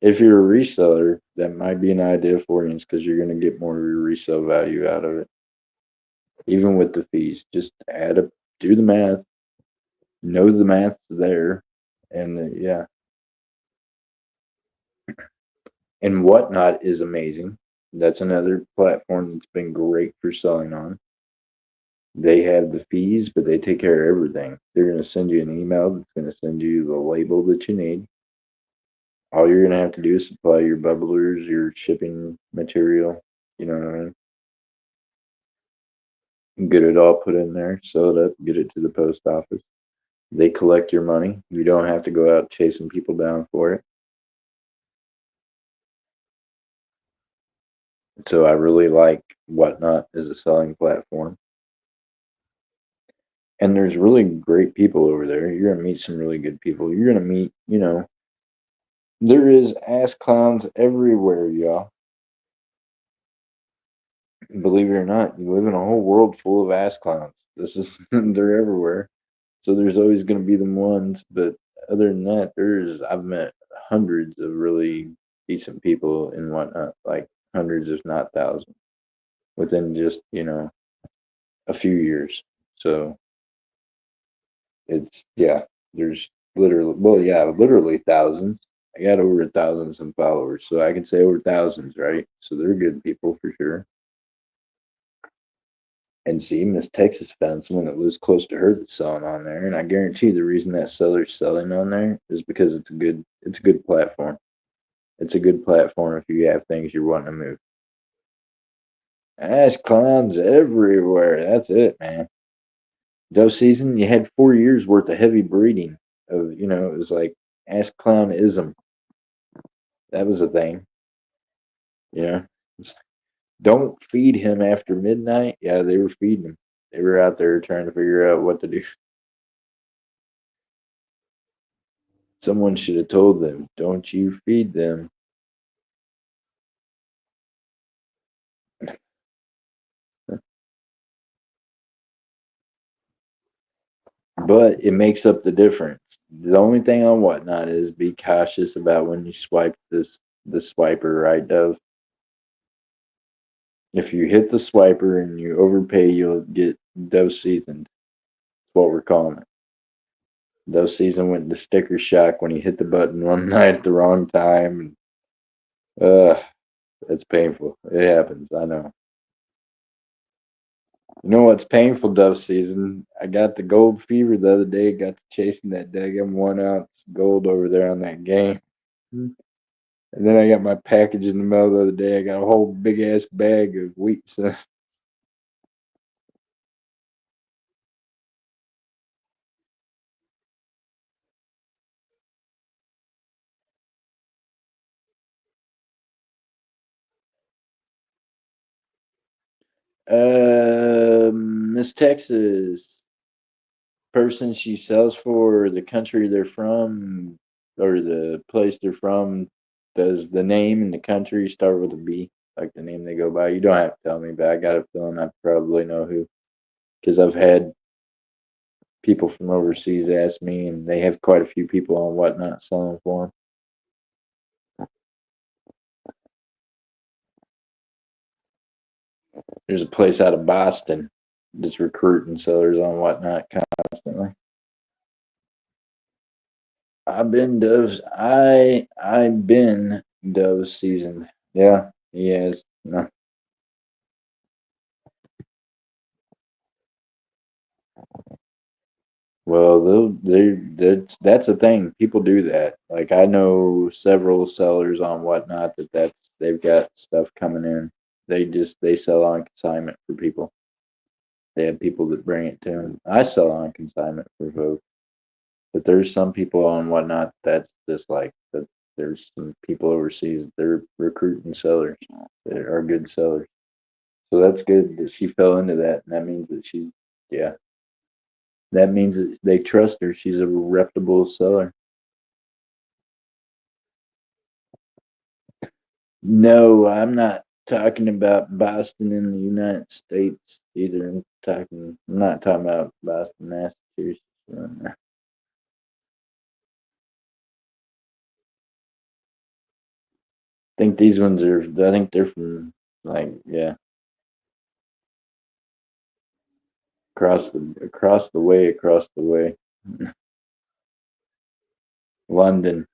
if you're a reseller, that might be an idea for you because you're going to get more of your resale value out of it. Even with the fees, just add up, do the math, know the math's there, and yeah. And Whatnot is amazing. That's another platform that's been great for selling on. They have the fees, but they take care of everything. They're going to send you an email that's going to send you the label that you need. All you're going to have to do is supply your bubblers, your shipping material. You know what I mean? Get it all put in there, sew it up, get it to the post office. They collect your money. You don't have to go out chasing people down for it. So I really like Whatnot as a selling platform. And there's really great people over there. You're gonna meet some really good people. You're gonna meet, there is ass clowns everywhere, y'all. Believe it or not, you live in a whole world full of ass clowns. This is they're everywhere. So there's always gonna be them ones, but other than that, I've met hundreds of really decent people and Whatnot, like hundreds if not thousands, within just, a few years. So it's yeah, there's literally thousands. I got over 1,000 some followers, so I can say over thousands, right? So they're good people for sure. And see, Miss Texas found someone that lives close to her that's selling on there, and I guarantee the reason that seller's selling on there is because it's a good platform. It's a good platform if you have things you're wanting to move. Ass clowns everywhere. That's it, man. Doe season, you had 4 years worth of heavy breeding of, it was like ass clownism. That was a thing. You know, Don't feed him after midnight. Yeah, they were feeding him. They were out there trying to figure out what to do. Someone should have told them, don't you feed them. But it makes up the difference. The only thing on Whatnot is be cautious about when you swipe the swiper, right, Dove? If you hit the swiper and you overpay, you'll get Dove seasoned. That's what we're calling it. Dove season went into sticker shock when he hit the button one night at the wrong time. And, it's painful. It happens. I know. You know what's painful, Dove season? I got the gold fever the other day. Got to chasing that daggum 1 ounce gold over there on that game. And then I got my package in the mail the other day. I got a whole big ass bag of wheat. So Miss Texas, person she sells for, the country they're from, or the place they're from, does the name and the country start with a B, like the name they go by? You don't have to tell me, but I got a feeling I probably know who, because I've had people from overseas ask me, and they have quite a few people on Whatnot selling for them. There's a place out of Boston that's recruiting sellers on Whatnot constantly. I've been Dove's seasoned. Yeah, he has. No. Well, that's the thing. People do that. Like I know several sellers on Whatnot they've got stuff coming in. They sell on consignment for people. They have people that bring it to them. I sell on consignment for folks, but there's some people on Whatnot that's just like that. There's some people overseas. They're recruiting sellers that are good sellers. So that's good that she fell into that, and that means that yeah, that means that they trust her. She's a reputable seller. No, I'm not talking about Boston in the United States either. I'm not talking about Boston, Massachusetts. I think these ones are. I think they're from like yeah, across the way, London.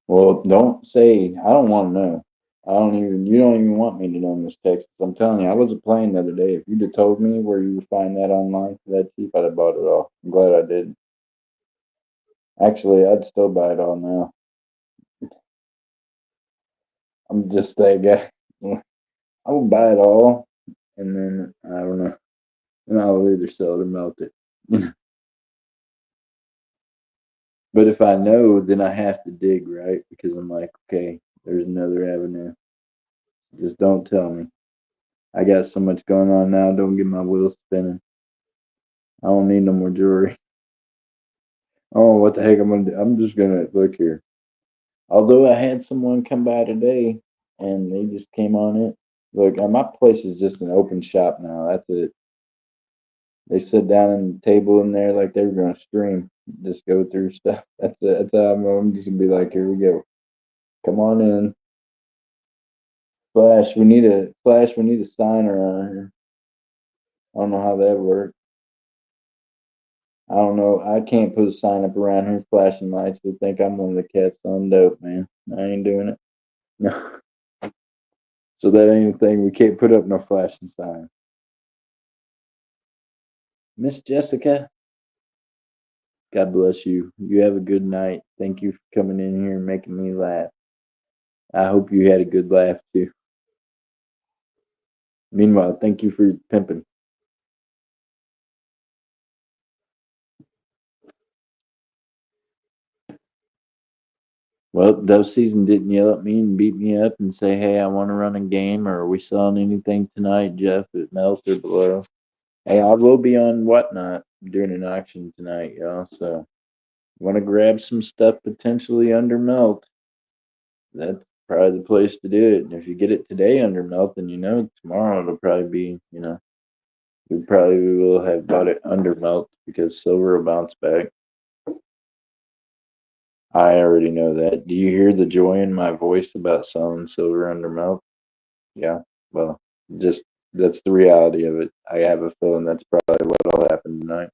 Well, don't say I don't want to know. I don't even. You don't even want me to know, Miss Texas. I'm telling you, I wasn't playing the other day. If you'd have told me where you would find that online for that cheap, I'd have bought it all. I'm glad I did. Actually, I'd still buy it all now. I'm just that guy. I will buy it all, and then I don't know. And I'll either sell it or melt it. But if I know, then I have to dig, right? Because I'm like, okay, there's another avenue. Just don't tell me. I got so much going on now. Don't get my wheels spinning. I don't need no more jewelry. Oh, what the heck I'm gonna do? I'm just gonna look here. Although I had someone come by today, and they just came on it. Look, my place is just an open shop now. That's it. They sit down in the table in there like they were gonna stream. Just go through stuff. That's it. That's how I'm just gonna be like, here we go. Come on in. Flash, we need a sign around here. I don't know how that works. I don't know. I can't put a sign up around here flashing lights. They think I'm one of the cats on dope, man. I ain't doing it. No. So that ain't a thing. We can't put up no flashing sign. Miss Jessica, God bless you. You have a good night. Thank you for coming in here and making me laugh. I hope you had a good laugh too. Meanwhile, thank you for pimping. Well, Dove Season didn't yell at me and beat me up and say, "Hey, I want to run a game," or "Are we selling anything tonight, Jeff, at Melt or below?" Hey, I will be on Whatnot doing an auction tonight, y'all. So, want to grab some stuff potentially under Melt? That's probably the place to do it. And if you get it today under Melt, then tomorrow it'll probably be, we probably will have bought it under Melt because silver will bounce back. I already know that. Do you hear the joy in my voice about selling silver under Melt? Yeah. Well, just that's the reality of it. I have a feeling that's probably what'll happen tonight.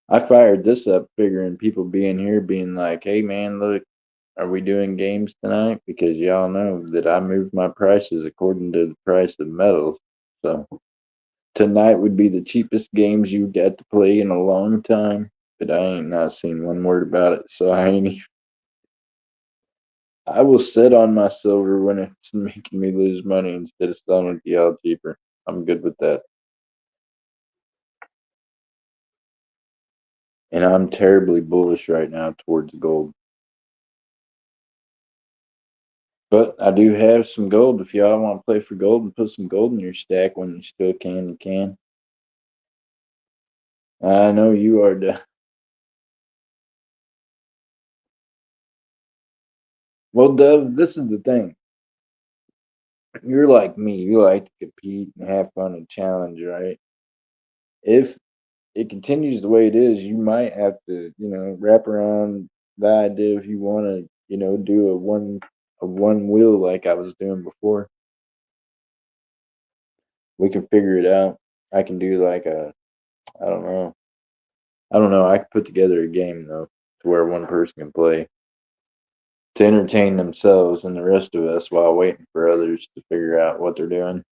I fired this up figuring people being here being like, "Hey man, look, are we doing games tonight?" Because y'all know that I moved my prices according to the price of metals. So tonight would be the cheapest games you got to play in a long time. But I ain't not seen one word about it, so I ain't. I will sit on my silver when it's making me lose money instead of selling it to y'all cheaper. I'm good with that. And I'm terribly bullish right now towards gold. But I do have some gold. If y'all want to play for gold and put some gold in your stack when you still can, you can. I know you are. Well, Dove, this is the thing. You're like me. You like to compete and have fun and challenge, right? If it continues the way it is, you might have to, wrap around the idea if you want to, do a one wheel like I was doing before. We can figure it out. I can do like I don't know. I don't know. I could put together a game though to where one person can play to entertain themselves and the rest of us while waiting for others to figure out what they're doing.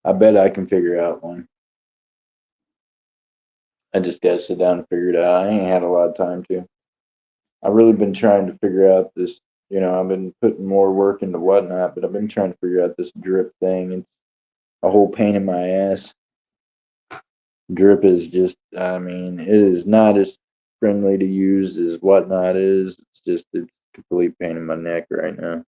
I bet I can figure out one. I just gotta sit down and figure it out. I ain't had a lot of time to. I've really been trying to figure out this. I've been putting more work into Whatnot, but I've been trying to figure out this drip thing. It's a whole pain in my ass. Drip is just, I mean, it is not as friendly to use as Whatnot is. It's a complete pain in my neck right now.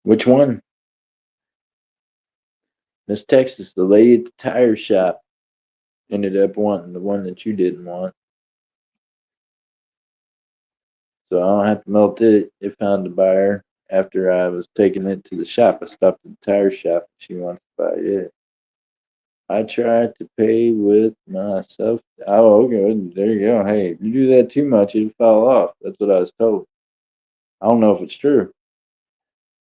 Which one? Miss Texas, the lady at the tire shop, ended up wanting the one that you didn't want. So I don't have to melt it. It found a buyer after I was taking it to the shop. I stopped at the tire shop. She wants to buy it. I tried to pay with myself. Oh, okay. There you go. Hey, if you do that too much, it'll fall off. That's what I was told. I don't know if it's true.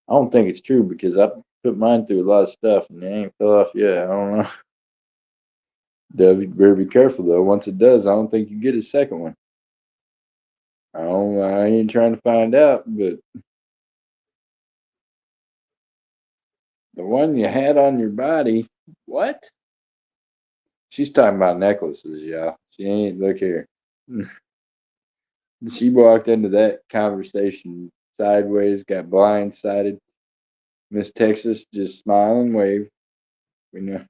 I don't think it's true because I put mine through a lot of stuff and it ain't fell off yet. I don't know. You better be careful though. Once it does, I don't think you get a second one. I ain't trying to find out, but the one you had on your body, what? She's talking about necklaces, y'all. She ain't, look here. She walked into that conversation sideways, got blindsided. Miss Texas just smile and wave. You know,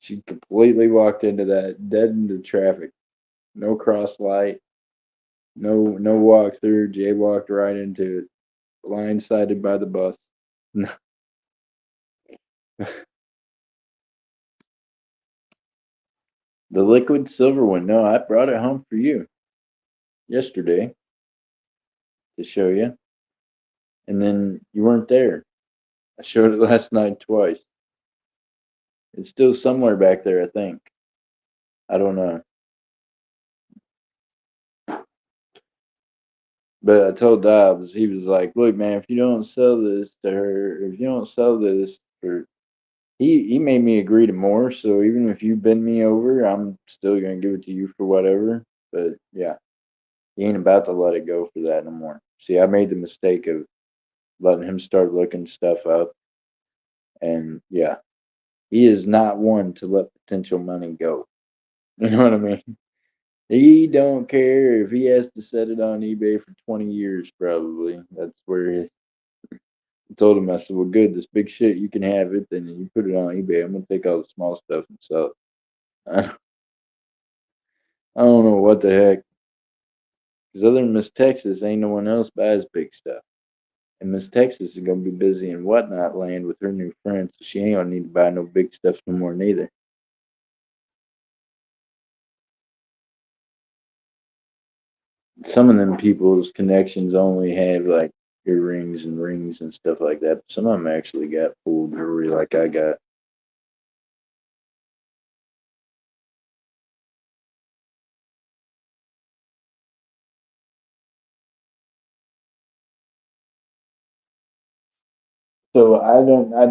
she completely walked into that dead into traffic. No cross light, no walk through. Jay walked right into it, blindsided by the bus. The liquid silver one. No, I brought it home for you yesterday to show you, and then you weren't there. I showed it last night twice. It's still somewhere back there, I think. I don't know. But I told Dobbs, he was like, "Look, man, if you don't sell this to her, if you don't sell this for," he made me agree to more. So even if you bend me over, I'm still gonna give it to you for whatever. But yeah, He ain't about to let it go for that no more. See, I made the mistake of letting him start looking stuff up, and yeah, he is not one to let potential money go. You know what I mean? He don't care if he has to set it on eBay for 20 years, probably. That's where I told him, I said, well, good, this big shit, you can have it, then you put it on eBay. I'm going to take all the small stuff and sell it. I don't know what the heck. Because other than Miss Texas, ain't no one else buys big stuff. And Miss Texas is going to be busy in whatnot land with her new friends, so she ain't going to need to buy no big stuff no more, neither. Some of them people's connections only have like earrings and rings and stuff like that. But some of them actually got full jewelry like I got. So I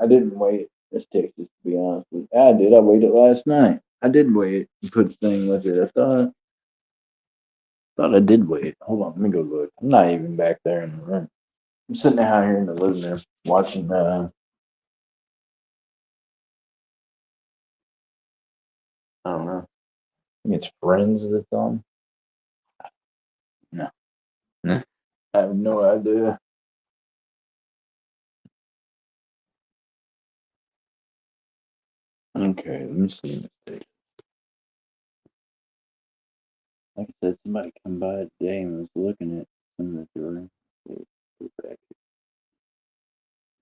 didn't wait Miss Texas to be honest with you. I did. I waited last night. I did wait and put the thing with it. Thought I did wait. Hold on, let me go look. I'm not even back there in the room. I'm sitting out here in the living room watching I don't know. I think it's Friends that's on. No. I have no idea. Okay, let me see. Like I said, somebody come by today and was looking at some of the jewelry. Go back.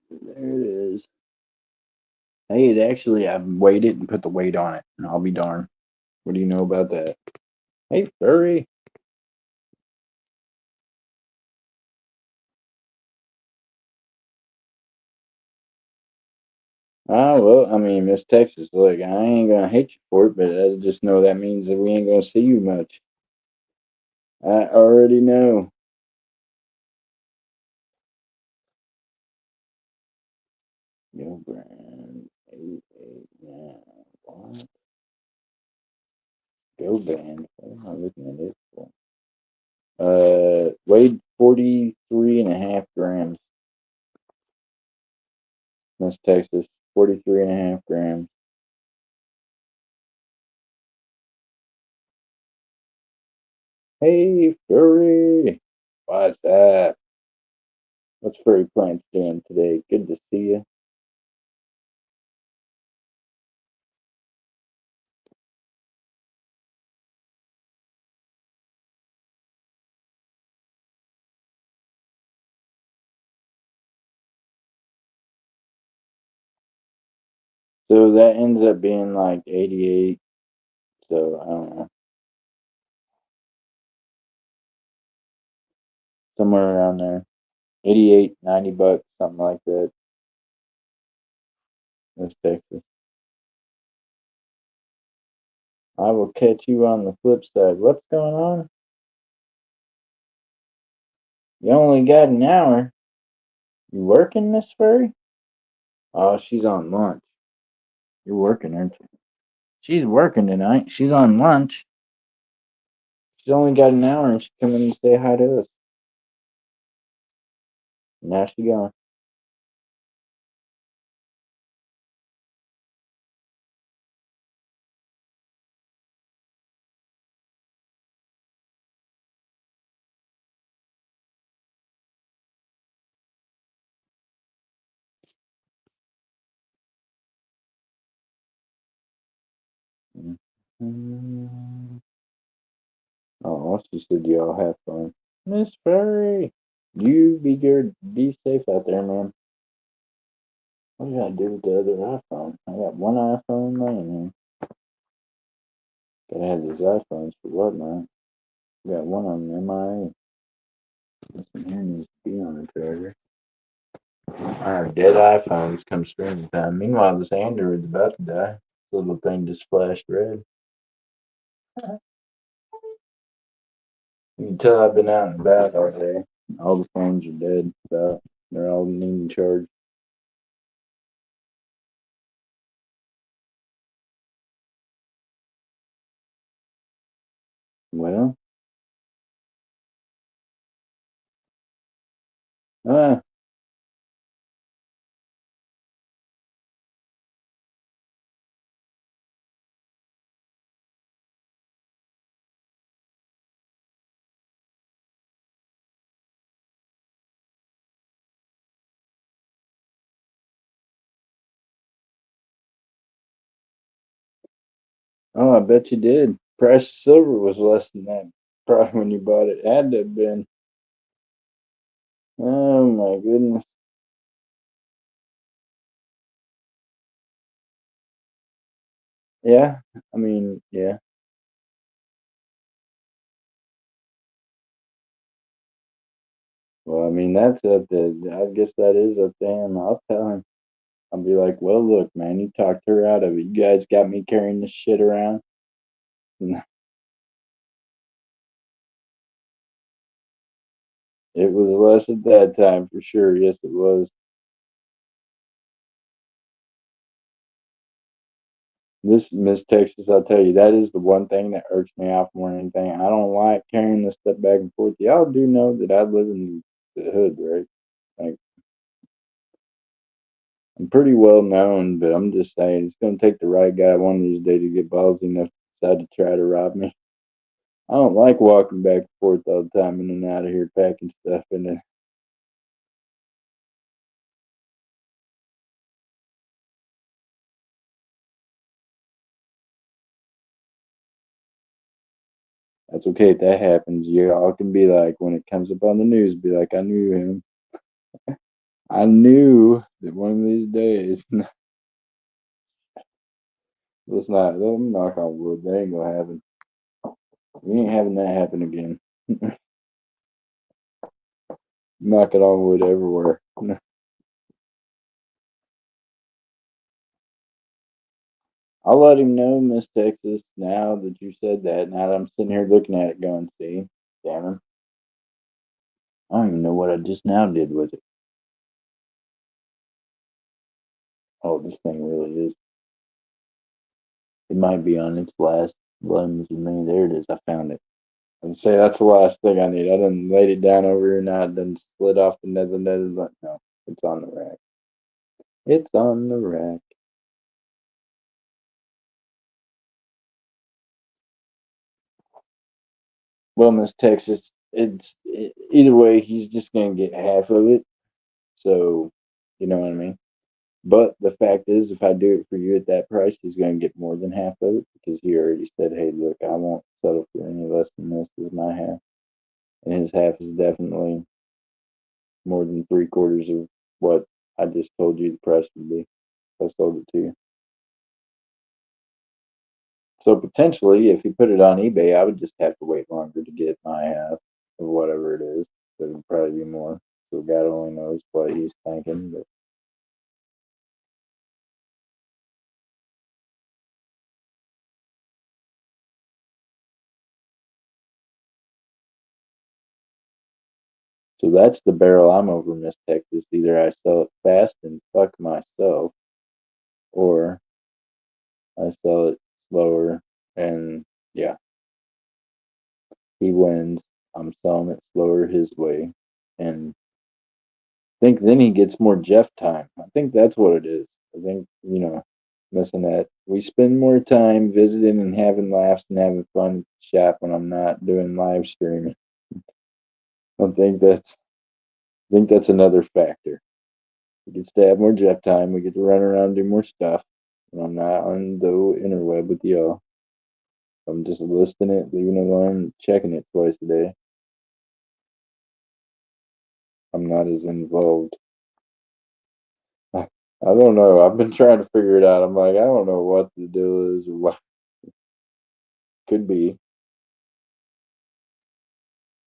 There it is. Hey, it actually, I weighed it and put the weight on it, and I'll be darned. What do you know about that? Hey, furry. Ah, well, I mean, Miss Texas, look, I ain't gonna hate you for it, but I just know that means that we ain't gonna see you much. I already know. Yo, brand 889. What? Go band. What am I looking at it for? Weighed 43.5 grams. Miss Texas, 43.5 grams. Hey, furry. What's up? What's Furry Plants doing today? Good to see you. So that ends up being like 88. So I don't know. Somewhere around there. 88, $90, something like that. That's Texas. I will catch you on the flip side. What's going on? You only got an hour. You working, Miss Furry? Oh, she's on lunch. You're working, aren't you? She's working tonight. She's on lunch. She's only got an hour and she come in and say hi to us. Now she gone. Mhm. Oh, she said y'all have fun. Miss Furry, you be good. Be safe out there, man. What do I do with the other iPhone? I got one iPhone laying here. Gotta have these iPhones for what, man? Got one on MIA. This one here needs to be on the charger. Our dead iPhones come streaming time. Meanwhile, this Android's about to die. The little thing just flashed red. You can tell I've been out and about all day. All the phones are dead. So they're all needing charge. Well, Ah, oh, I bet you did. Price of silver was less than that probably when you bought it. Had to have been. Oh my goodness. Yeah, I mean, yeah. Well, I mean, that's up to. I guess that is up to him. I'll tell him. I'll be like, well, look, man, you talked her out of it. You guys got me carrying this shit around. It was less at that time for sure. Yes, it was. This Miss Texas, I'll tell you, that is the one thing that irks me off more than anything. I don't like carrying this stuff back and forth. Y'all do know that I live in the hood, right? Like I'm pretty well known, but I'm just saying it's gonna take the right guy one of these days to get ballsy enough to decide to try to rob me. I don't like walking back and forth all the time in and out of here packing stuff and then that's okay if that happens. You all can be like when it comes up on the news, be like, I knew him. I knew that one of these days. Let's not. Let me knock on wood. That ain't gonna happen. We ain't having that happen again. Knock it on wood everywhere. I'll let him know, Miss Texas. Now that you said that, now that I'm sitting here looking at it, going, see, damn him. I don't even know what I just now did with it. Oh, this thing really is. It might be on its last limbs with me. There it is. I found it. And say that's the last thing I need. I done laid it down over here now. It done slid off the nether. But no, it's on the rack. It's on the rack. Well, Miss Texas, either way, he's just gonna get half of it. So, you know what I mean. But the fact is, if I do it for you at that price, he's gonna get more than half of it because he already said, "Hey, look, I won't settle for any less than this. This is my half," and his half is definitely more than three quarters of what I just told you the price would be. If I sold it to you. So potentially, if you put it on eBay, I would just have to wait longer to get my half of whatever it is. It would probably be more. So God only knows what he's thinking. But so that's the barrel I'm over, Miss Texas. Either I sell it fast and fuck myself, or I sell it slower and yeah, he wins. I'm selling it slower his way, and think then he gets more Jeff time. I think that's what it is. I think, missing that. We spend more time visiting and having laughs and having fun at the shop when I'm not doing live streaming. I think that's another factor. We get to have more Jeff time. We get to run around and do more stuff. When I'm not on the interweb with y'all. I'm just listing it, leaving it alone, checking it twice a day. I'm not as involved. I don't know. I've been trying to figure it out. I'm like, I don't know what the deal is or what could be.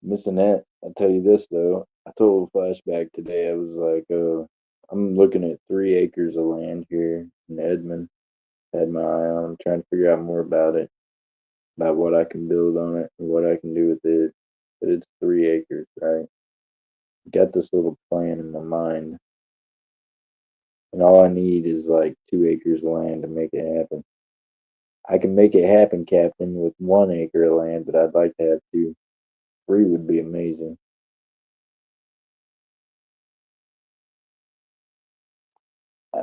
Missing that. I'll tell you this though. I told a flashback today. I was like, I'm looking at 3 acres of land here in Edmond. Had my eye on. I'm trying to figure out more about it, about what I can build on it and what I can do with it. But it's 3 acres, right? Got this little plan in my mind, and all I need is like 2 acres of land to make it happen. I can make it happen, Captain, with 1 acre of land, but I'd like to have two. Three would be amazing.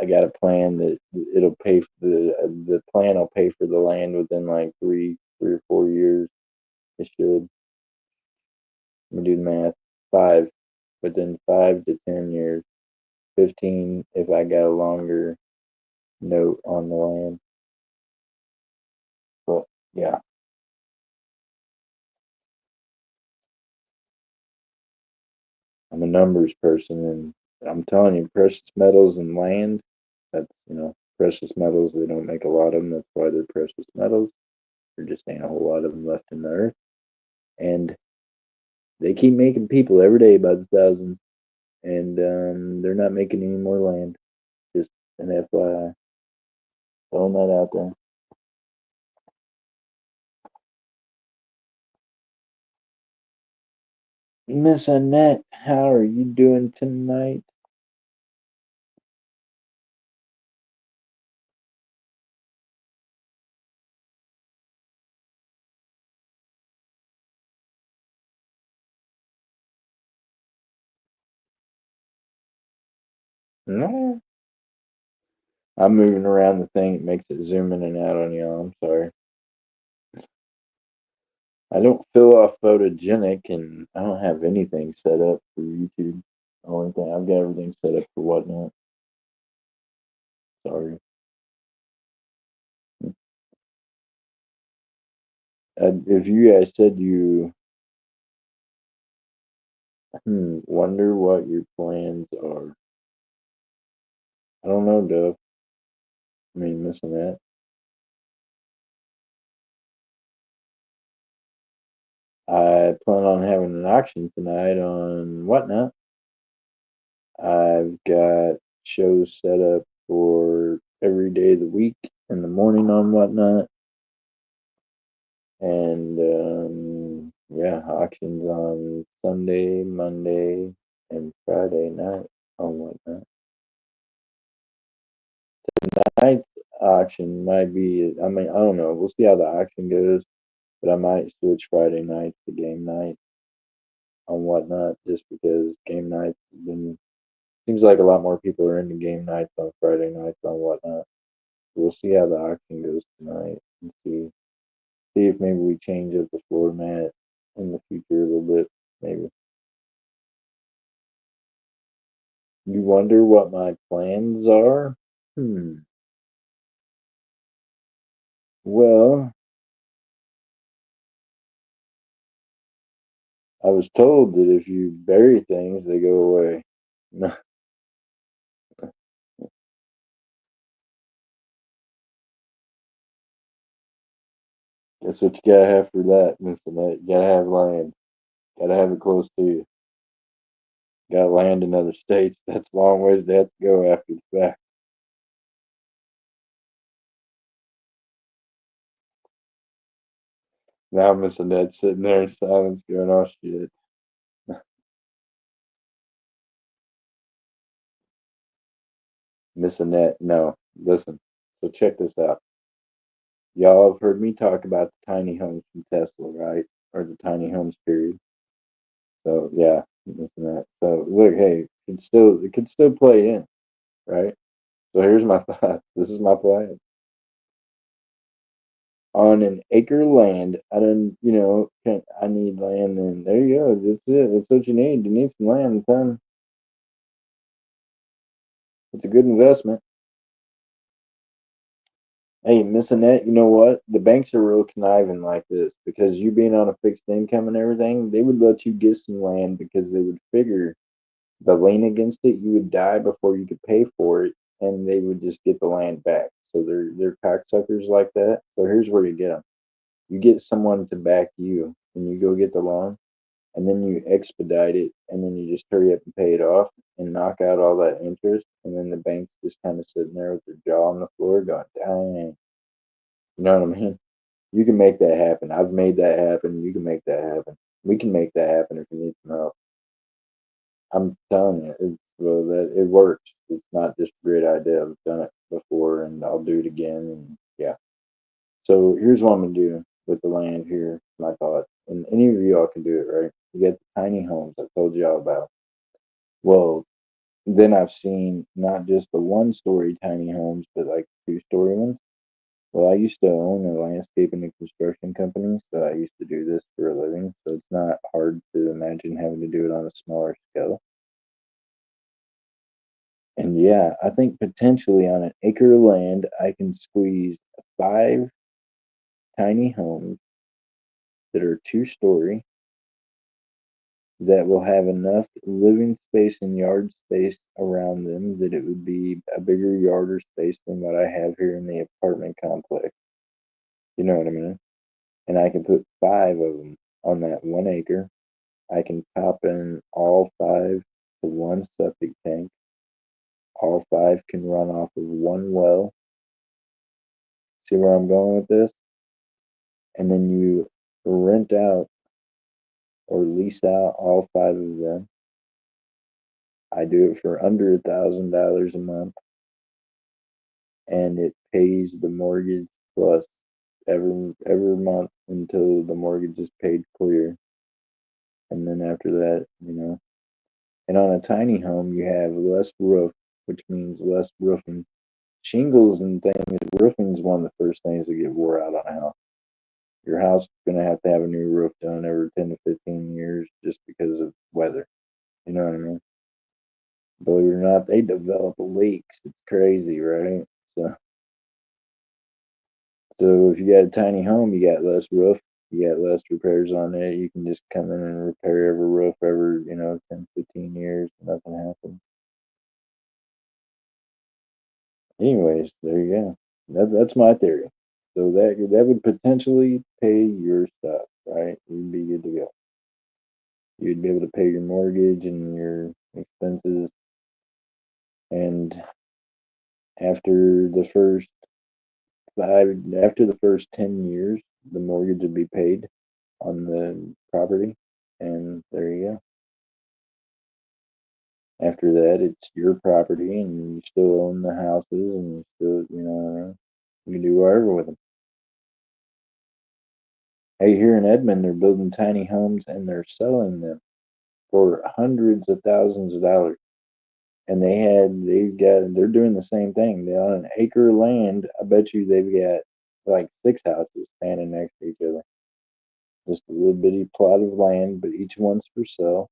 I got a plan that it'll pay for the plan. Will pay for the land within like 3 or 4 years. It should. Let me do the math. Five within 5 to 10 years. 15 if I got a longer note on the land. But yeah, I'm a numbers person, and I'm telling you, precious metals and land. That's precious metals. They don't make a lot of them. That's why they're precious metals. There just ain't a whole lot of them left in the earth, and they keep making people every day by the thousands, and they're not making any more land. Just an FYI, throwing that out there. Miss Annette, how are you doing tonight? No, I'm moving around the thing. It makes it zoom in and out on y'all. I'm sorry. I don't feel off photogenic, and I don't have anything set up for YouTube. Only thing I've got everything set up for whatnot. Sorry. If you guys said you wonder what your plans are, I don't know, Dove. I mean, missing that. I plan on having an auction tonight on whatnot. I've got shows set up for every day of the week in the morning on whatnot, and yeah, auctions on Sunday, Monday, and Friday night on whatnot. Tonight's auction might be. I mean, I don't know. We'll see how the auction goes, but I might switch Friday nights to game night on whatnot, just because game nights have been. Seems like a lot more people are into game nights on Friday nights on whatnot. We'll see how the auction goes tonight and see if maybe we change up the format in the future a little bit. Maybe. You wonder what my plans are? Well, I was told that if you bury things, they go away. No, that's what you gotta have for that, Miss Annette. You gotta have land. Gotta have it close to you. Got land in other states. That's a long ways to have to go after the fact. Now Miss Annette's sitting there in silence going, oh shit. Miss Annette, no. Listen. So check this out. Y'all have heard me talk about the tiny homes from Tesla, right? Or the tiny homes period. So yeah, Miss Annette. So look, hey, it could still play in, right? So here's my thought. This is my plan. On an acre of land, I don't, I need land, and there you go. That's it. That's what you need. You need some land, son. It's a good investment. Hey, Miss Annette, you know what? The banks are real conniving like this because you being on a fixed income and everything, they would let you get some land because they would figure the lien against it, you would die before you could pay for it, and they would just get the land back. So they're cocksuckers like that. So here's where you get them: you get someone to back you, and you go get the loan, and then you expedite it, and then you just hurry up and pay it off, and knock out all that interest, and then the bank's just kind of sitting there with their jaw on the floor, going, "Dang," you know what I mean? You can make that happen. I've made that happen. You can make that happen. We can make that happen if you need some help. I'm telling you, well, that it works. It's not just a great idea. I've done it before, and I'll do it again. And yeah. So here's what I'm gonna do with the land here. My thought, and any of y'all can do it, right? You got the tiny homes I told y'all about. Well, Then I've seen not just the one-story tiny homes, but like two-story ones. Well, I used to own a landscaping and construction company, so I used to do this for a living. So it's not hard to imagine having to do it on a smaller scale. And yeah, I think potentially on an acre of land, I can squeeze five tiny homes that are two-story that will have enough living space and yard space around them that it would be a bigger yard or space than what I have here in the apartment complex. You know what I mean? And I can put five of them on that 1 acre. I can top in all five to one septic tank. All five can run off of one well. See where I'm going with this? And then you rent out or lease out all five of them. I do it for under $1,000 a month, and it pays the mortgage plus every month until the mortgage is paid clear. And then after that, and on a tiny home, you have less roof, which means less roofing. Shingles and things, roofing is one of the first things that get wore out on a house. Your house is going to have a new roof done every 10 to 15 years just because of weather. You know what I mean? Believe it or not, they develop leaks. It's crazy, right? So, so if you got a tiny home, you got less roof, you got less repairs on it. You can just come in and repair every roof every, 10, 15 years. Nothing happens. Anyways, there you go. That's my theory. So that would potentially pay your stuff, right? You'd be good to go. You'd be able to pay your mortgage and your expenses, and after the first after the first 10 years, the mortgage would be paid on the property, and there you go. After that, it's your property, and you still own the houses, and you still, you can do whatever with them. Hey, here in Edmond, they're building tiny homes and they're selling them for hundreds of thousands of dollars. And they're doing the same thing. They're on an acre of land. I bet you they've got like six houses standing next to each other. Just a little bitty plot of land, but each one's for sale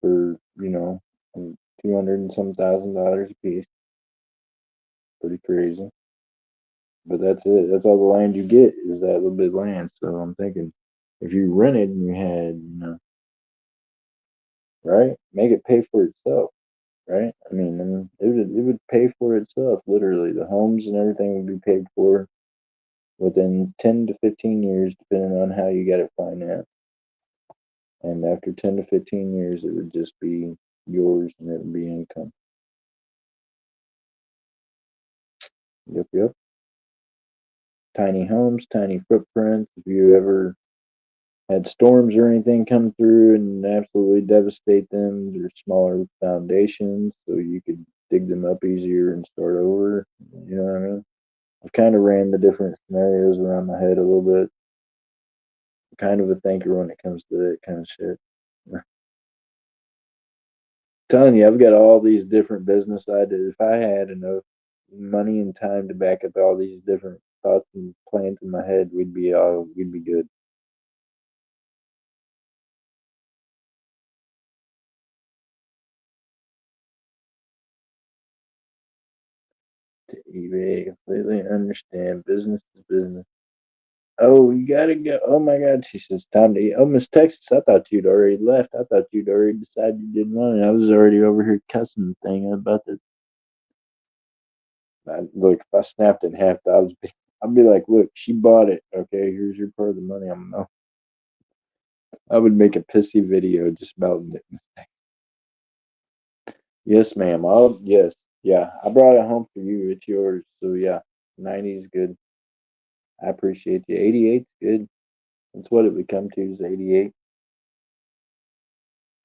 for, $200 and some $1,000 a piece. Pretty crazy. But that's it. That's all the land you get is that little bit of land. So I'm thinking if you rented and you had, right, make it pay for itself. Right? I mean, and it would pay for itself, literally. The homes and everything would be paid for within 10 to 15 years, depending on how you got it financed. And after 10 to 15 years, it would just be yours and it would be income. Yep, yep. Tiny homes, tiny footprints. If you ever had storms or anything come through and absolutely devastate them, there's smaller foundations so you could dig them up easier and start over. You know what I mean? I've kind of ran the different scenarios around my head a little bit. I'm kind of a thinker when it comes to that kind of shit. I'm telling you, I've got all these different business ideas. If I had enough money and time to back up all these different thoughts and plans in my head, we'd be good. To eBay, completely understand. Business is business. Oh, you gotta go. Oh my God, she says time to eat. Oh, Miss Texas, I thought you'd already left. I thought you'd already decided you didn't want it. I was already over here cussing the thing about the. Look, if I snapped in half, I'd be like, look, she bought it. Okay, here's your part of the money. I would make a pissy video just about it. Yes, ma'am. Yes, yeah. I brought it home for you. It's yours. So yeah, 90's good. I appreciate you. 88's good. That's what it would come to is 88.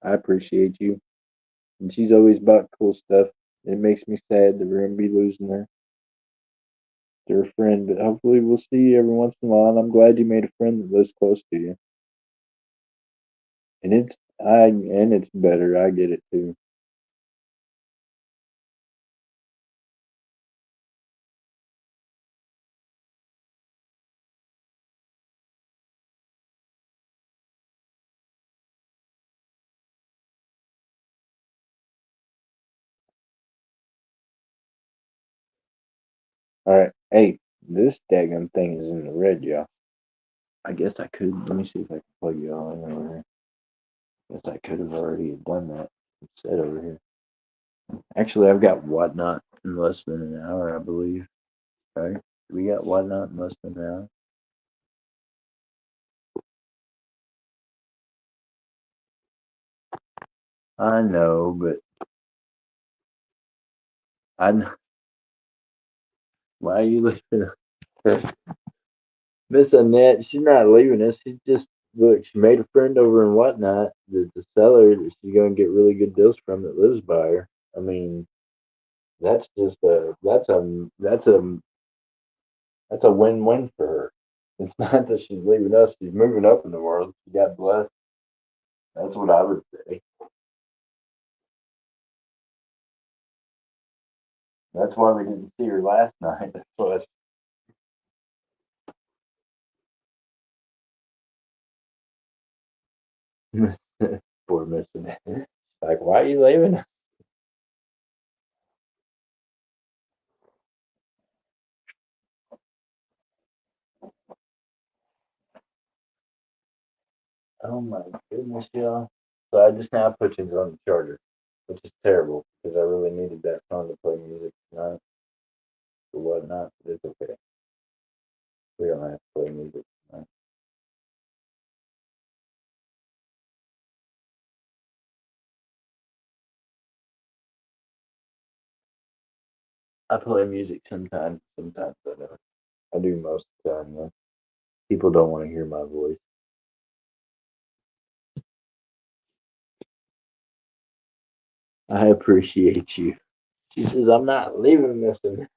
I appreciate you. And she's always bought cool stuff. It makes me sad that we're gonna be losing her. They're a friend, but hopefully we'll see you every once in a while. And I'm glad you made a friend that lives close to you. And it's better. I get it too. All right. Hey, this daggum thing is in the red, y'all. I guess I could. Let me see if I can plug y'all in over here. Guess I could have already done that. It's set over here. Actually, I've got Whatnot in less than an hour, I believe. Right? We got Whatnot in less than an hour. I know, but I know. Why are you leaving her? Miss Annette? She's not leaving us. She just look. She made a friend over in Whatnot. The seller that she's gonna get really good deals from that lives by her. I mean, that's just a that's a win-win for her. It's not that she's leaving us; she's moving up in the world. She got blessed. That's what I would say. That's why we didn't see her last night. That's why. Poor missing it. Like, why are you leaving? Oh my goodness, y'all. So I just now put things on the charger, which is terrible because I really needed that phone to play music tonight or whatnot. But it's okay. We don't have to play music tonight. I play music sometimes. Sometimes I don't. I do most of the time though. People don't want to hear my voice. I appreciate you. She says I'm not leaving this. And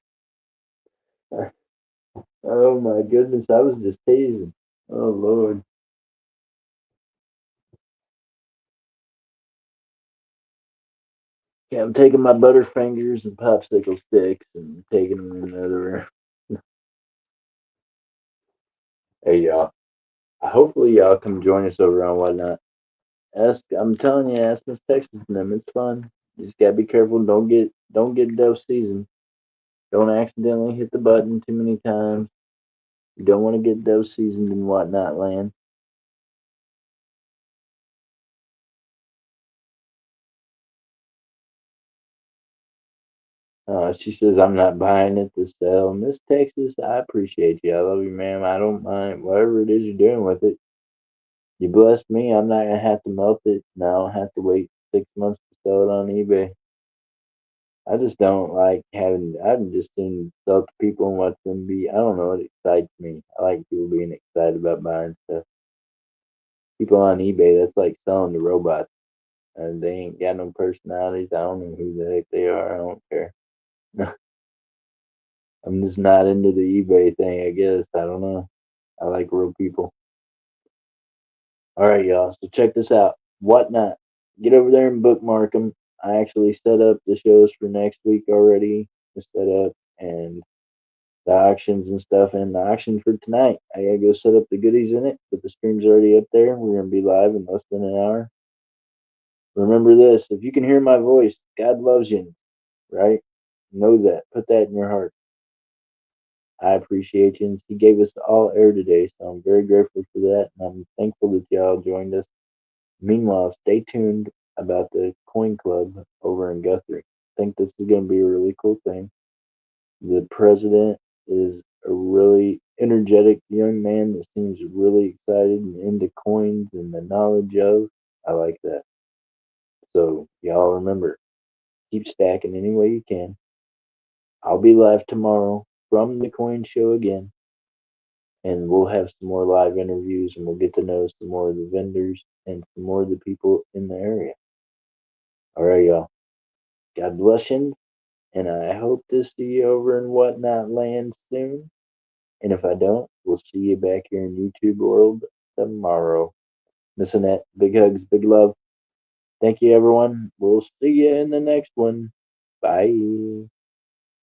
oh my goodness, I was just teasing. Oh Lord. Yeah, I'm taking my Butterfingers and popsicle sticks and taking them in the other room. Hey y'all. Hopefully y'all come join us over on Whatnot. I'm telling you, ask Miss Texas and them. It's fun. You just gotta be careful. Don't get dose seasoned. Don't accidentally hit the button too many times. You don't want to get dose seasoned in Whatnot land. She says I'm not buying it to sell. Miss Texas, I appreciate you. I love you, ma'am. I don't mind whatever it is you're doing with it. You blessed me. I'm not gonna have to melt it. And I don't have to wait 6 months to sell it on eBay. I just don't like having. I'm just in sell to people and watch them be. I don't know. It excites me. I like people being excited about buying stuff. People on eBay, that's like selling to robots, and they ain't got no personalities. I don't know who the heck they are. I don't care. I'm just not into the eBay thing. I guess I don't know. I like real people. All right, y'all. So check this out. Whatnot. Get over there and bookmark them. I actually set up the shows for next week already. To set up and the auctions and stuff. And the auction for tonight, I gotta go set up the goodies in it, but the stream's already up there. We're gonna be live in less than an hour. Remember this: if you can hear my voice, God loves you. Right? Know that. Put that in your heart. I appreciate you. And he gave us all air today, so I'm very grateful for that. And I'm thankful that y'all joined us. Meanwhile, stay tuned about the Coin Club over in Guthrie. I think this is going to be a really cool thing. The president is a really energetic young man that seems really excited and into coins and the knowledge of. I like that. So, y'all remember, keep stacking any way you can. I'll be live tomorrow from the coin show again, and we'll have some more live interviews and we'll get to know some more of the vendors and some more of the people in the area. All right, y'all. God bless you, and I hope to see you over in Whatnot Land soon. And if I don't, we'll see you back here in YouTube world tomorrow. Miss Annette, big hugs, big love. Thank you, everyone. We'll see you in the next one. Bye.